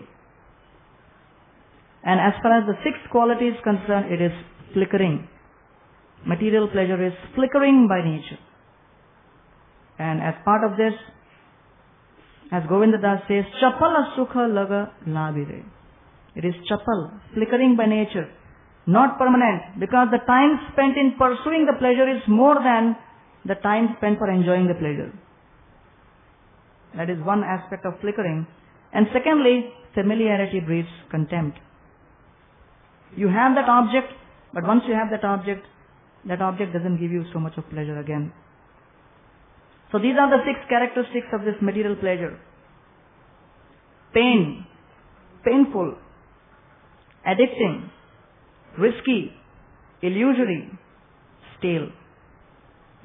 And as far as the sixth quality is concerned, it is flickering. Material pleasure is flickering by nature. And as part of this, as Govinda Das says, chapala sukha laga labire. It is chapal, flickering by nature, not permanent, because the time spent in pursuing the pleasure is more than the time spent for enjoying the pleasure. That is one aspect of flickering. And secondly, familiarity breeds contempt. You have that object, but once you have that object doesn't give you so much of pleasure again. So these are the 6 characteristics of this material pleasure. Pain, painful, addicting, risky, illusory, stale.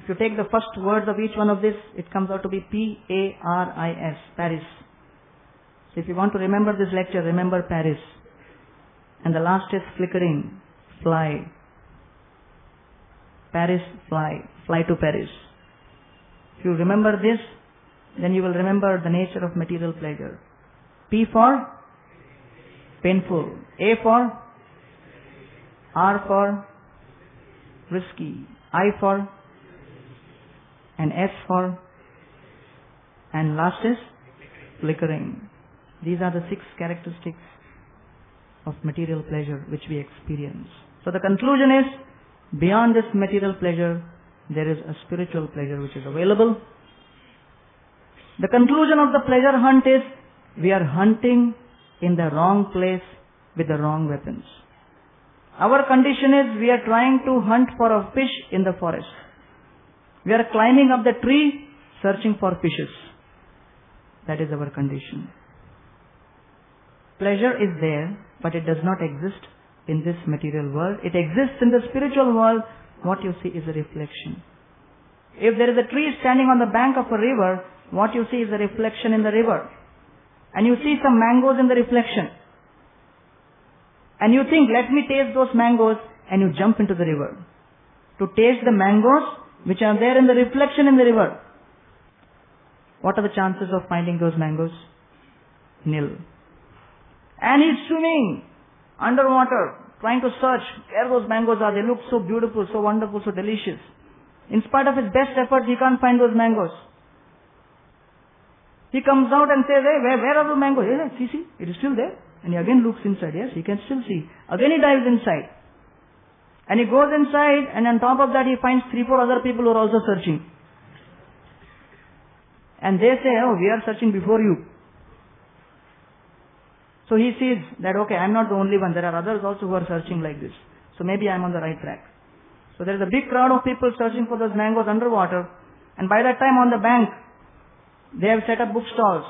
If you take the first words of each one of this, it comes out to be P-A-R-I-S, Paris. So if you want to remember this lecture, remember Paris. And the last is flickering, fly. Paris, fly. Fly to Paris. If you remember this, then you will remember the nature of material pleasure. P for painful. A for R for risky. I for and S for And last is flickering. These are the 6 characteristics of material pleasure which we experience. So the conclusion is, beyond this material pleasure, there is a spiritual pleasure which is available. The conclusion of the pleasure hunt is, we are hunting in the wrong place with the wrong weapons. Our condition is, we are trying to hunt for a fish in the forest. We are climbing up the tree, searching for fishes. That is our condition. Pleasure is there, but it does not exist in this material world. It exists in the spiritual world. What you see is a reflection. If there is a tree standing on the bank of a river, what you see is a reflection in the river. And you see some mangoes in the reflection. And you think, let me taste those mangoes, and you jump into the river to taste the mangoes which are there in the reflection in the river. What are the chances of finding those mangoes? Nil. And he's swimming underwater, trying to search where those mangoes are. They look so beautiful, so wonderful, so delicious. In spite of his best effort, he can't find those mangoes. He comes out and says, hey, where are the mangoes? Hey, see, it is still there. And he again looks inside. Yes, he can still see. Again he dives inside. And he goes inside, and on top of that he finds 3-4 other people who are also searching. And they say, oh, we are searching before you. So he sees that, okay, I'm not the only one. There are others also who are searching like this. So maybe I'm on the right track. So there is a big crowd of people searching for those mangoes underwater. And by that time on the bank, they have set up bookstalls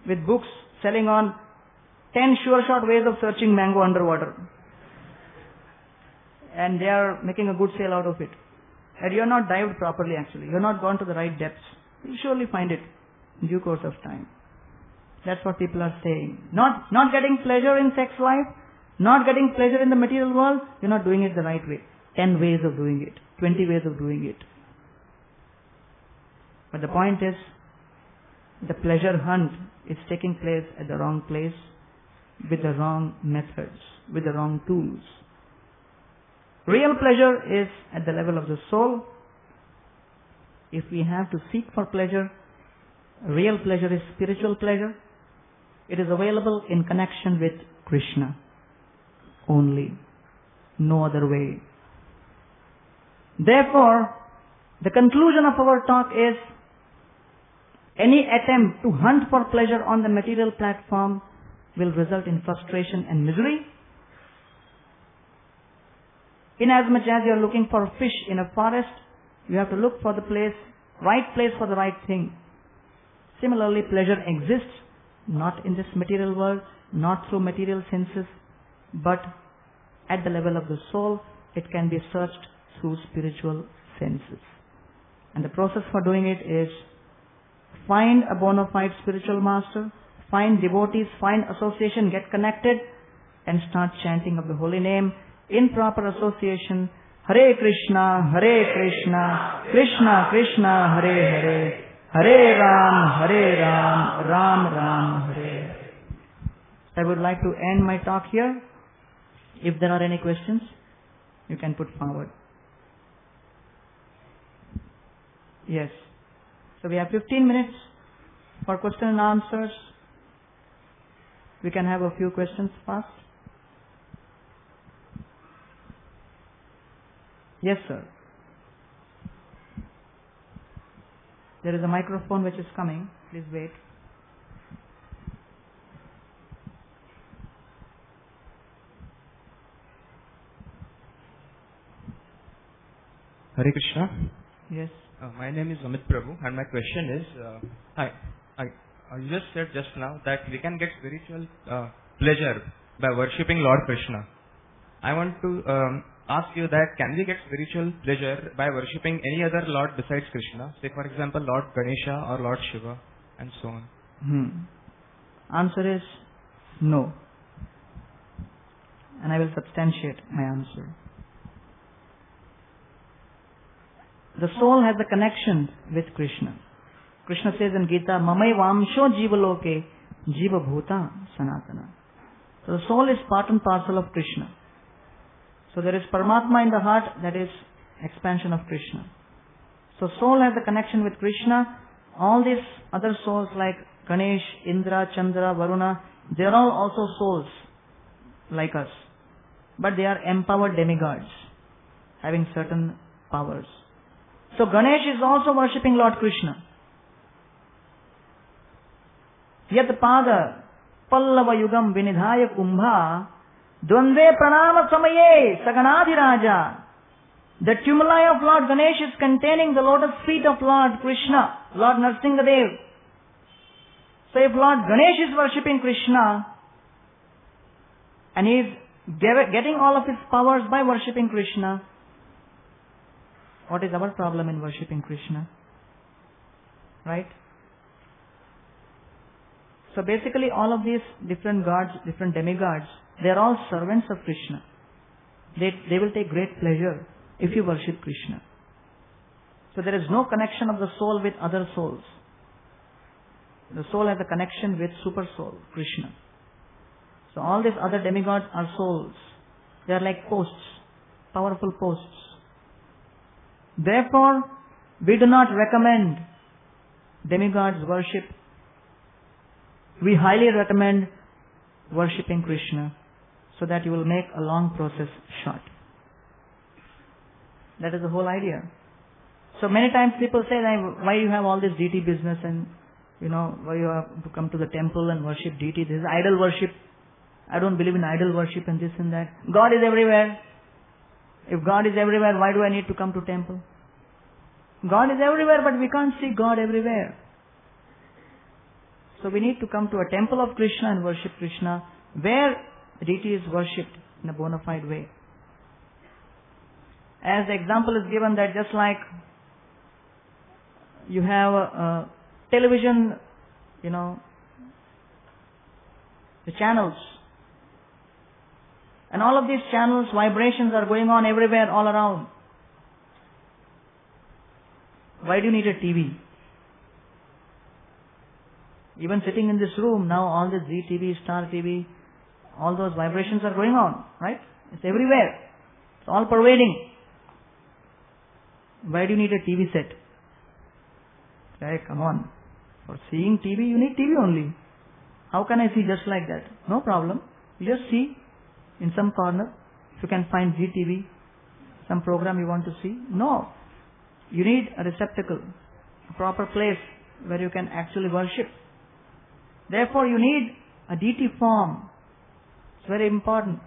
with books selling on 10 sure shot ways of searching mango underwater. And they are making a good sale out of it. And you are not dived properly actually. You are not gone to the right depths. You will surely find it in due course of time. That's what people are saying. Not getting pleasure in sex life, not getting pleasure in the material world, you're not doing it the right way. 10 ways of doing it, 20 ways of doing it. But the point is, the pleasure hunt is taking place at the wrong place, with the wrong methods, with the wrong tools. Real pleasure is at the level of the soul. If we have to seek for pleasure, real pleasure is spiritual pleasure. It is available in connection with Krishna only, no other way. Therefore, the conclusion of our talk is, any attempt to hunt for pleasure on the material platform will result in frustration and misery. Inasmuch as you are looking for a fish in a forest, you have to look for the right place for the right thing. Similarly, pleasure exists not in this material world, not through material senses, but at the level of the soul. It can be searched through spiritual senses. And the process for doing it is, find a bona fide spiritual master, find devotees, find association, get connected, and start chanting of the holy name in proper association. Hare Krishna, Krishna Krishna, Hare Hare, Hare Ram, Ram Ram, Hare. I would like to end my talk here. If there are any questions, you can put forward. Yes. So we have 15 minutes for question and answers. We can have a few questions first. Yes, sir. There is a microphone which is coming. Please wait. Hare Krishna. Yes. My name is Amit Prabhu, and my question is, you just said just now that we can get spiritual pleasure by worshipping Lord Krishna. I want to ask you that, can we get spiritual pleasure by worshipping any other Lord besides Krishna? Say for example Lord Ganesha or Lord Shiva and so on. Answer is no. And I will substantiate my answer. The soul has a connection with Krishna. Krishna says in Gita, Mamai Vamsho Jivaloke Jiva Bhuta Sanatana. So the soul is part and parcel of Krishna. So there is Paramatma in the heart, that is expansion of Krishna. So soul has a connection with Krishna all these other souls like Ganesh, Indra, Chandra, Varuna, they are all also souls like us. But they are empowered demigods, having certain powers. So Ganesh is also worshipping Lord Krishna. Yat pada pallava yugam vinidhaya kumbha dvandve pranama samaye saganadhiraja. The tumuli of Lord Ganesh is containing the lotus feet of Lord Krishna, Lord Nrsimhadev. So if Lord Ganesh is worshipping Krishna, and he is getting all of his powers by worshipping Krishna, what is our problem in worshipping Krishna? Right? So basically all of these different gods, different demigods, they are all servants of Krishna. They will take great pleasure if you worship Krishna. So there is no connection of the soul with other souls. The soul has a connection with super soul, Krishna. So all these other demigods are souls. They are like posts, powerful posts. Therefore, we do not recommend demigods worship. We highly recommend worshipping Krishna so that you will make a long process short. That is the whole idea. So many times people say, why you have all this deity business and, why you have to come to the temple and worship deity. This is idol worship. I don't believe in idol worship and this and that. God is everywhere. If God is everywhere, why do I need to come to temple? God is everywhere, but we can't see God everywhere. So we need to come to a temple of Krishna and worship Krishna where deity is worshipped in a bona fide way. As the example is given that just like you have a television, the channels. And all of these channels, vibrations are going on everywhere, all around. Why do you need a TV? Even sitting in this room, now all the Zee TV, Star TV, all those vibrations are going on, right? It's everywhere. It's all pervading. Why do you need a TV set? Hey, come on. For seeing TV, you need TV only. How can I see just like that? No problem. You just see in some corner. If you can find Zee TV, some program you want to see. No. You need a receptacle, a proper place where you can actually worship. Therefore, you need a deity form. It's very important.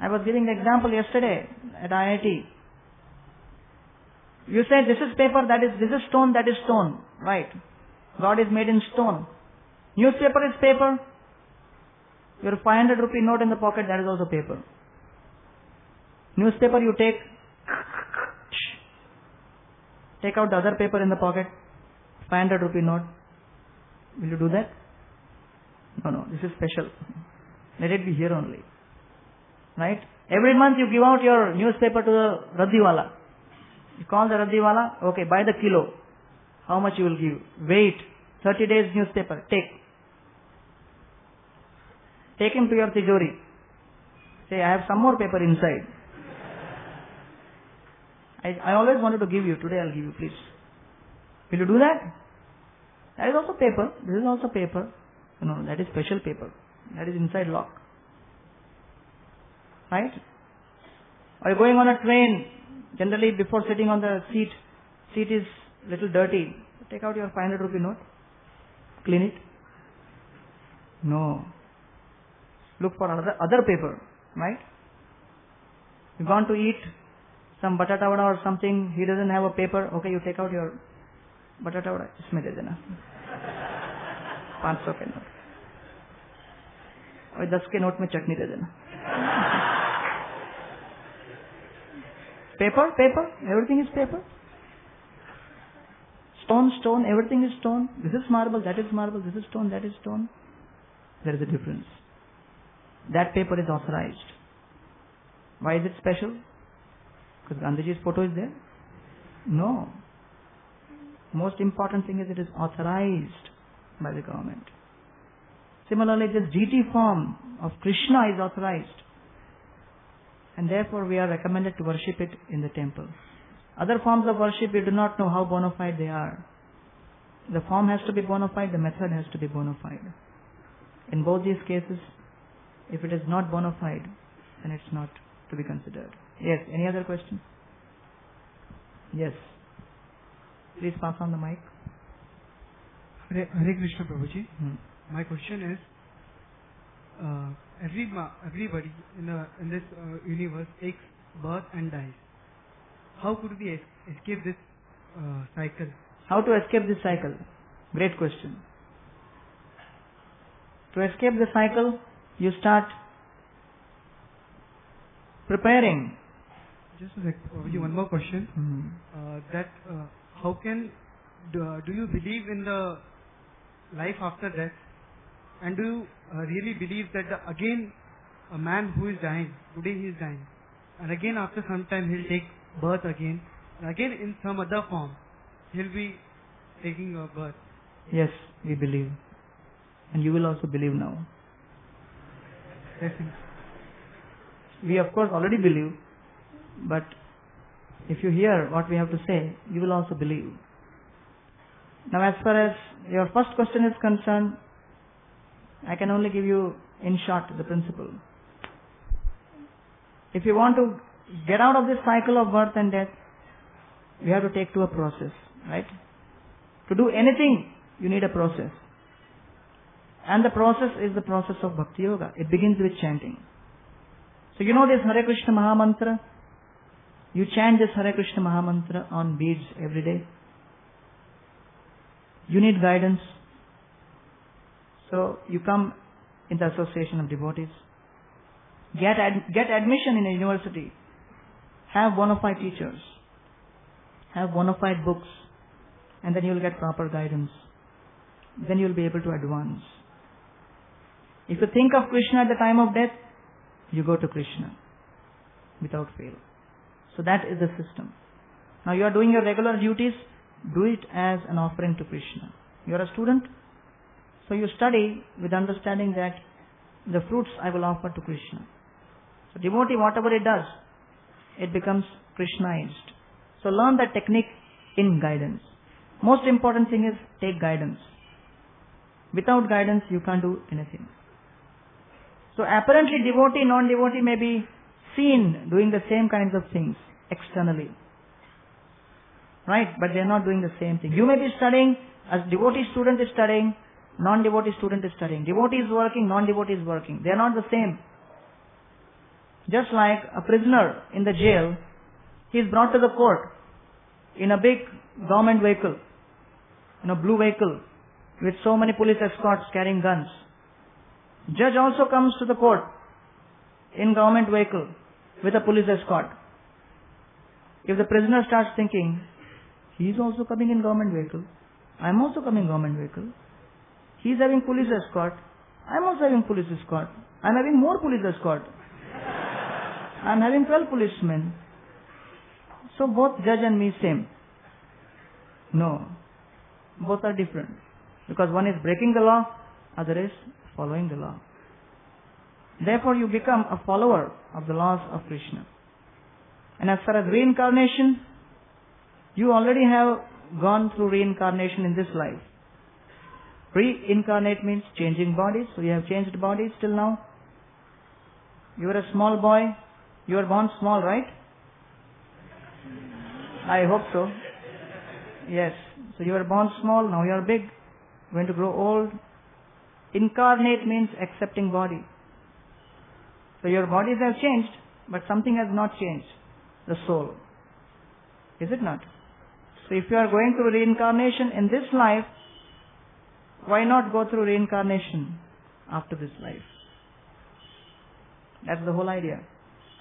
I was giving the example yesterday at IIT. You said this is paper, this is stone, that is stone. Right. God is made in stone. Newspaper is paper. Your 500 rupee note in the pocket, that is also paper. Newspaper you take out the other paper in the pocket, 500 rupee note. Will you do that? No, this is special. Let it be here only. Right? Every month you give out your newspaper to the Raddiwala. You call the Raddiwala, okay, buy the kilo. How much you will give? Wait. 30 days newspaper. Take him to your tijori. Say, I have some more paper inside. I always wanted to give you. Today I'll give you, please. Will you do that? That is also paper. This is also paper. No, that is special paper. That is inside lock. Right? Or you're going on a train. Generally, before sitting on the seat is little dirty. Take out your 500 rupee note. Clean it. No. Look for other paper. Right? You've gone to eat some batata vada or something. He doesn't have a paper. Okay, you take out your batata vada. इसमें दे देना. 500 के note. और 10 के note में चटनी दे देना. Paper, everything is paper. Stone, everything is stone. This is marble, that is marble, this is stone, that is stone. There is a difference. That paper is authorized. Why is it special? Because Gandhiji's photo is there? No. Most important thing is it is authorized by the government. Similarly, this deity form of Krishna is authorized. And therefore we are recommended to worship it in the temple. Other forms of worship, we do not know how bona fide they are. The form has to be bona fide, the method has to be bona fide. In both these cases, if it is not bona fide, then it's not to be considered. Yes, any other questions? Yes. Please pass on the mic. Hare Krishna Prabhuji. My question is, everybody in this universe takes birth and dies. How could we escape this cycle? How to escape this cycle? Great question. To escape the cycle, you start preparing. Just a sec, one more question. How can do you believe in the life after death? And do you really believe that again a man who is dying, today he is dying, and again after some time he'll take birth again, and again in some other form he'll be taking a birth? Yes, we believe. And you will also believe now. Yes. We of course already believe, but if you hear what we have to say, you will also believe. Now as far as your first question is concerned, I can only give you in short the principle. If you want to get out of this cycle of birth and death, you have to take to a process, right? To do anything, you need a process. And the process is the process of Bhakti Yoga. It begins with chanting. So you know this Hare Krishna Maha Mantra? You chant this Hare Krishna Maha Mantra on beads every day. You need guidance. So you come in the association of devotees. Get admission in a university. Have bona fide teachers. Have bona fide books. And then you will get proper guidance. Then you will be able to advance. If you think of Krishna at the time of death, you go to Krishna without fail. So that is the system. Now you are doing your regular duties, do it as an offering to Krishna. You are a student, so you study with understanding that the fruits I will offer to Krishna. So devotee, whatever it does, it becomes Krishnaized. So learn that technique in guidance. Most important thing is take guidance. Without guidance, you can't do anything. So apparently devotee, non-devotee may be seen doing the same kinds of things externally. Right? But they are not doing the same thing. You may be studying, as devotee student is studying, non-devotee student is studying. Devotee is working, non-devotee is working. They are not the same. Just like a prisoner in the jail, he is brought to the court in a big government vehicle, in a blue vehicle, with so many police escorts carrying guns. Judge also comes to the court in government vehicle with a police escort. If the prisoner starts thinking, he is also coming in government vehicle, I am also coming in government vehicle, he is having police escort, I am also having police escort, I am having more police escort, I am having 12 policemen. So both judge and me same. No. Both are different. Because one is breaking the law, other is following the law. Therefore you become a follower of the laws of Krishna. And as far as reincarnation, you already have gone through reincarnation in this life. Reincarnate means changing bodies. So you have changed bodies till now. You were a small boy. You were born small, right? I hope so. Yes. So you were born small, now you are big. Going to grow old. Incarnate means accepting body. So your bodies have changed, but something has not changed. The soul. Is it not? So if you are going through reincarnation in this life, why not go through reincarnation after this life? That's the whole idea.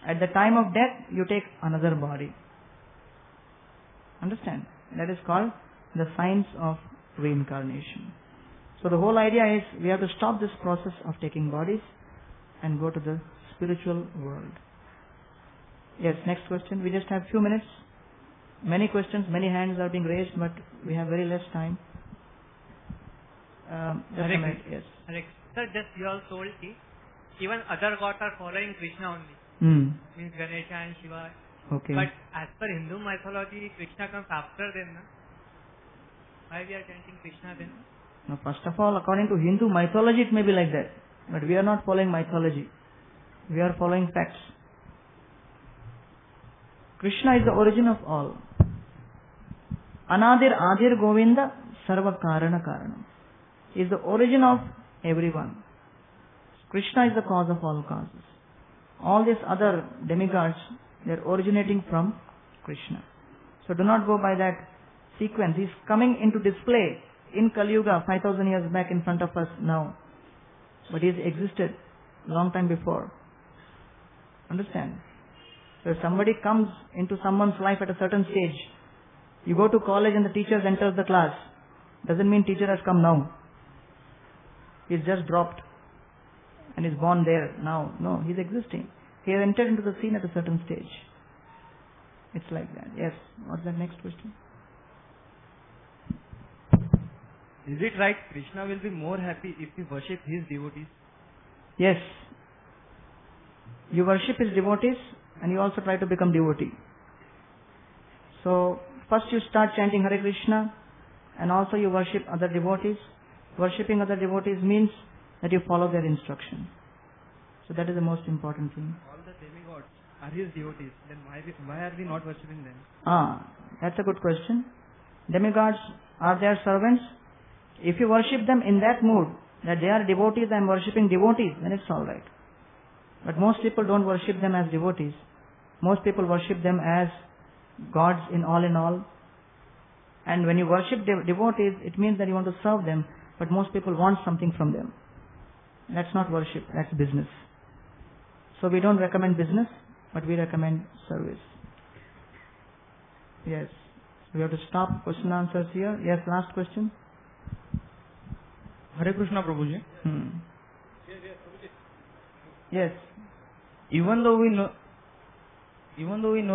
At the time of death, you take another body. Understand? That is called the science of reincarnation. So the whole idea is we have to stop this process of taking bodies and go to the spiritual world. Yes, next question. We just have few minutes. Many questions, many hands are being raised, but we have very less time. Just a minute. Yes. Sir, just you all told me, even other gods are following Krishna only. Means Ganesha and Shiva. Okay. But as per Hindu mythology, Krishna comes after them, na? Why we are chanting Krishna then? Now, first of all, according to Hindu mythology, it may be like that. But we are not following mythology. We are following facts. Krishna is the origin of all. Anadir Adir Govinda Sarva Karana Karanam. He is the origin of everyone. Krishna is the cause of all causes. All these other demigods, they are originating from Krishna. So do not go by that sequence. He is coming into display in Kali Yuga 5000 years back in front of us now. But he has existed long time before. Understand? So if somebody comes into someone's life at a certain stage, you go to college and the teacher enters the class, doesn't mean teacher has come now. He's just dropped and is born there now. No, he's existing. He has entered into the scene at a certain stage. It's like that. Yes. What's the next question? Is it right Krishna will be more happy if we worship his devotees? Yes. You worship his devotees and you also try to become devotee. So, first you start chanting Hare Krishna and also you worship other devotees. Worshipping other devotees means that you follow their instruction. So that is the most important thing. All the demigods are his devotees. Then why are we not worshipping them? That's a good question. Demigods are their servants. If you worship them in that mood, that they are devotees, I am worshipping devotees, then it's alright. But most people don't worship them as devotees. Most people worship them as gods in all. And when you worship devotees, it means that you want to serve them, but most people want something from them. That's not worship, that's business. So we don't recommend business, but we recommend service. Yes. We have to stop question and answers here. Yes, last question. Hare Krishna Prabhuji. Yes. Even though we know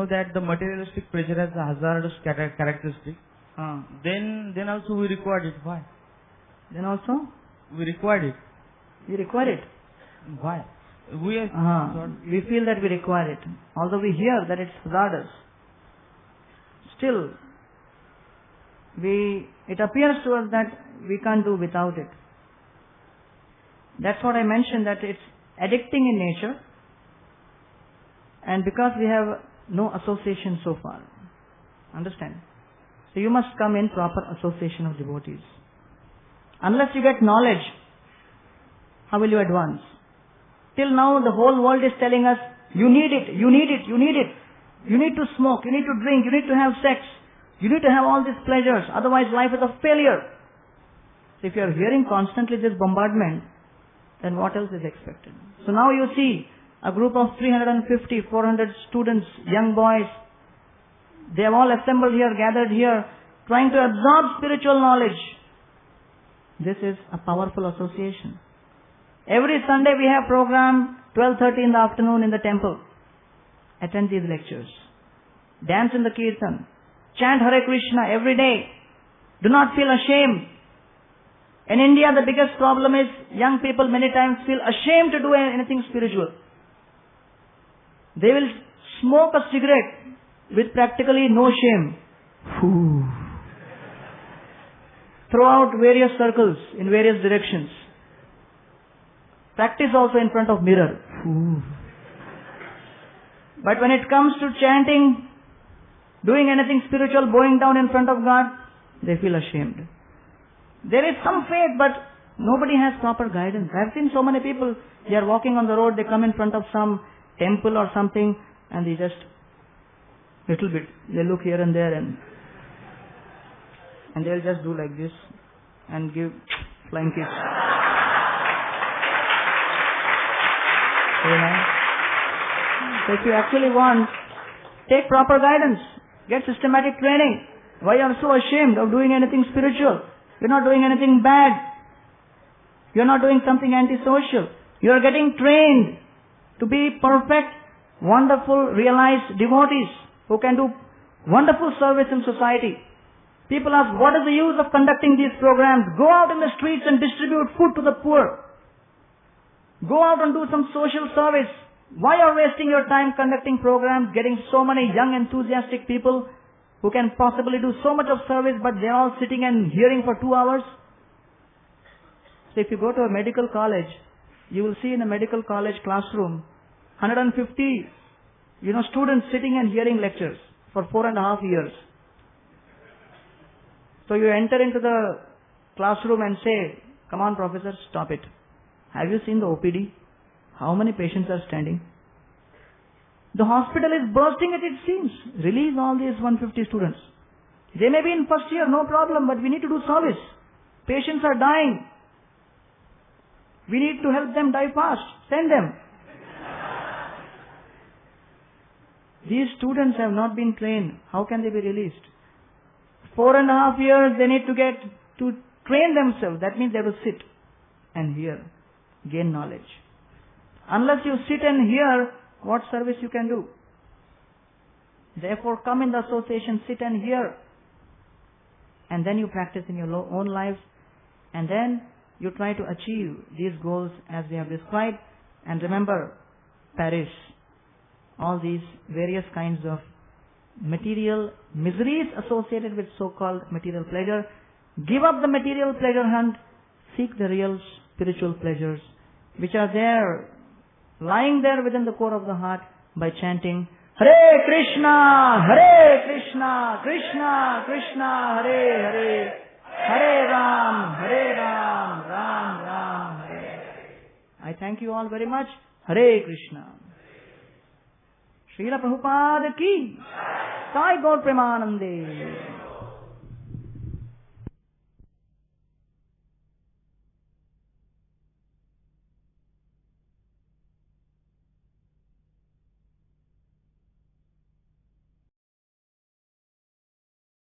that the materialistic pleasure has a hazardous characteristic, then also we required it. Why? Then also? We required it. We require it. Why? We feel that we require it. Although we hear that it's hazardous. Still, it appears to us that we can't do without it. That's what I mentioned, that it's addicting in nature. And because we have no association so far. Understand? So you must come in proper association of devotees. Unless you get knowledge, how will you advance? Till now the whole world is telling us, you need it, you need it, you need it. You need to smoke, you need to drink, you need to have sex. You need to have all these pleasures, otherwise life is a failure. So if you are hearing constantly this bombardment, then what else is expected? So now you see a group of 350, 400 students, young boys, they have all assembled here, gathered here, trying to absorb spiritual knowledge. This is a powerful association. Every Sunday we have program, 12:30 in the afternoon in the temple. Attend these lectures. Dance in the kirtan. Chant Hare Krishna every day. Do not feel ashamed. In India, the biggest problem is young people many times feel ashamed to do anything spiritual. They will smoke a cigarette with practically no shame. Throughout various circles, in various directions. Practice also in front of mirror. But when it comes to chanting, doing anything spiritual, bowing down in front of God, they feel ashamed. There is some faith, but nobody has proper guidance. I have seen so many people, they are walking on the road, they come in front of some temple or something, and they just, little bit, they look here and there, and they'll just do like this, and give flying kiss. So if you actually want, take proper guidance, get systematic training. Why are you so ashamed of doing anything spiritual? You're not doing anything bad. You're not doing something antisocial. You're getting trained to be perfect, wonderful, realized devotees who can do wonderful service in society. People ask, what is the use of conducting these programs? Go out in the streets and distribute food to the poor. Go out and do some social service. Why are you wasting your time conducting programs, getting so many young enthusiastic people who can possibly do so much of service, but they are all sitting and hearing for 2 hours? So if you go to a medical college, you will see in a medical college classroom 150, students sitting and hearing lectures for 4.5 years. So you enter into the classroom and say, come on professor, stop it. Have you seen the OPD? How many patients are standing? The hospital is bursting at its seams. Release all these 150 students. They may be in first year, no problem, but we need to do service. Patients are dying. We need to help them die fast. Send them. These students have not been trained. How can they be released? 4.5 years they need to get to train themselves. That means they have to sit and hear, gain knowledge. Unless you sit and hear, what service you can do? Therefore, come in the association, sit and hear. And then you practice in your own lives. And then you try to achieve these goals as we have described. And remember, Paris, all these various kinds of material miseries associated with so-called material pleasure. Give up the material pleasure hunt. Seek the real spiritual pleasures, which are there, lying there within the core of the heart, by chanting Hare Krishna, Krishna Krishna, Hare Hare, Hare Ram, Ram Ram, Hare Hare. I thank you all very much. Hare Krishna. Srila Prabhupada ki Sai Gaur Premanande.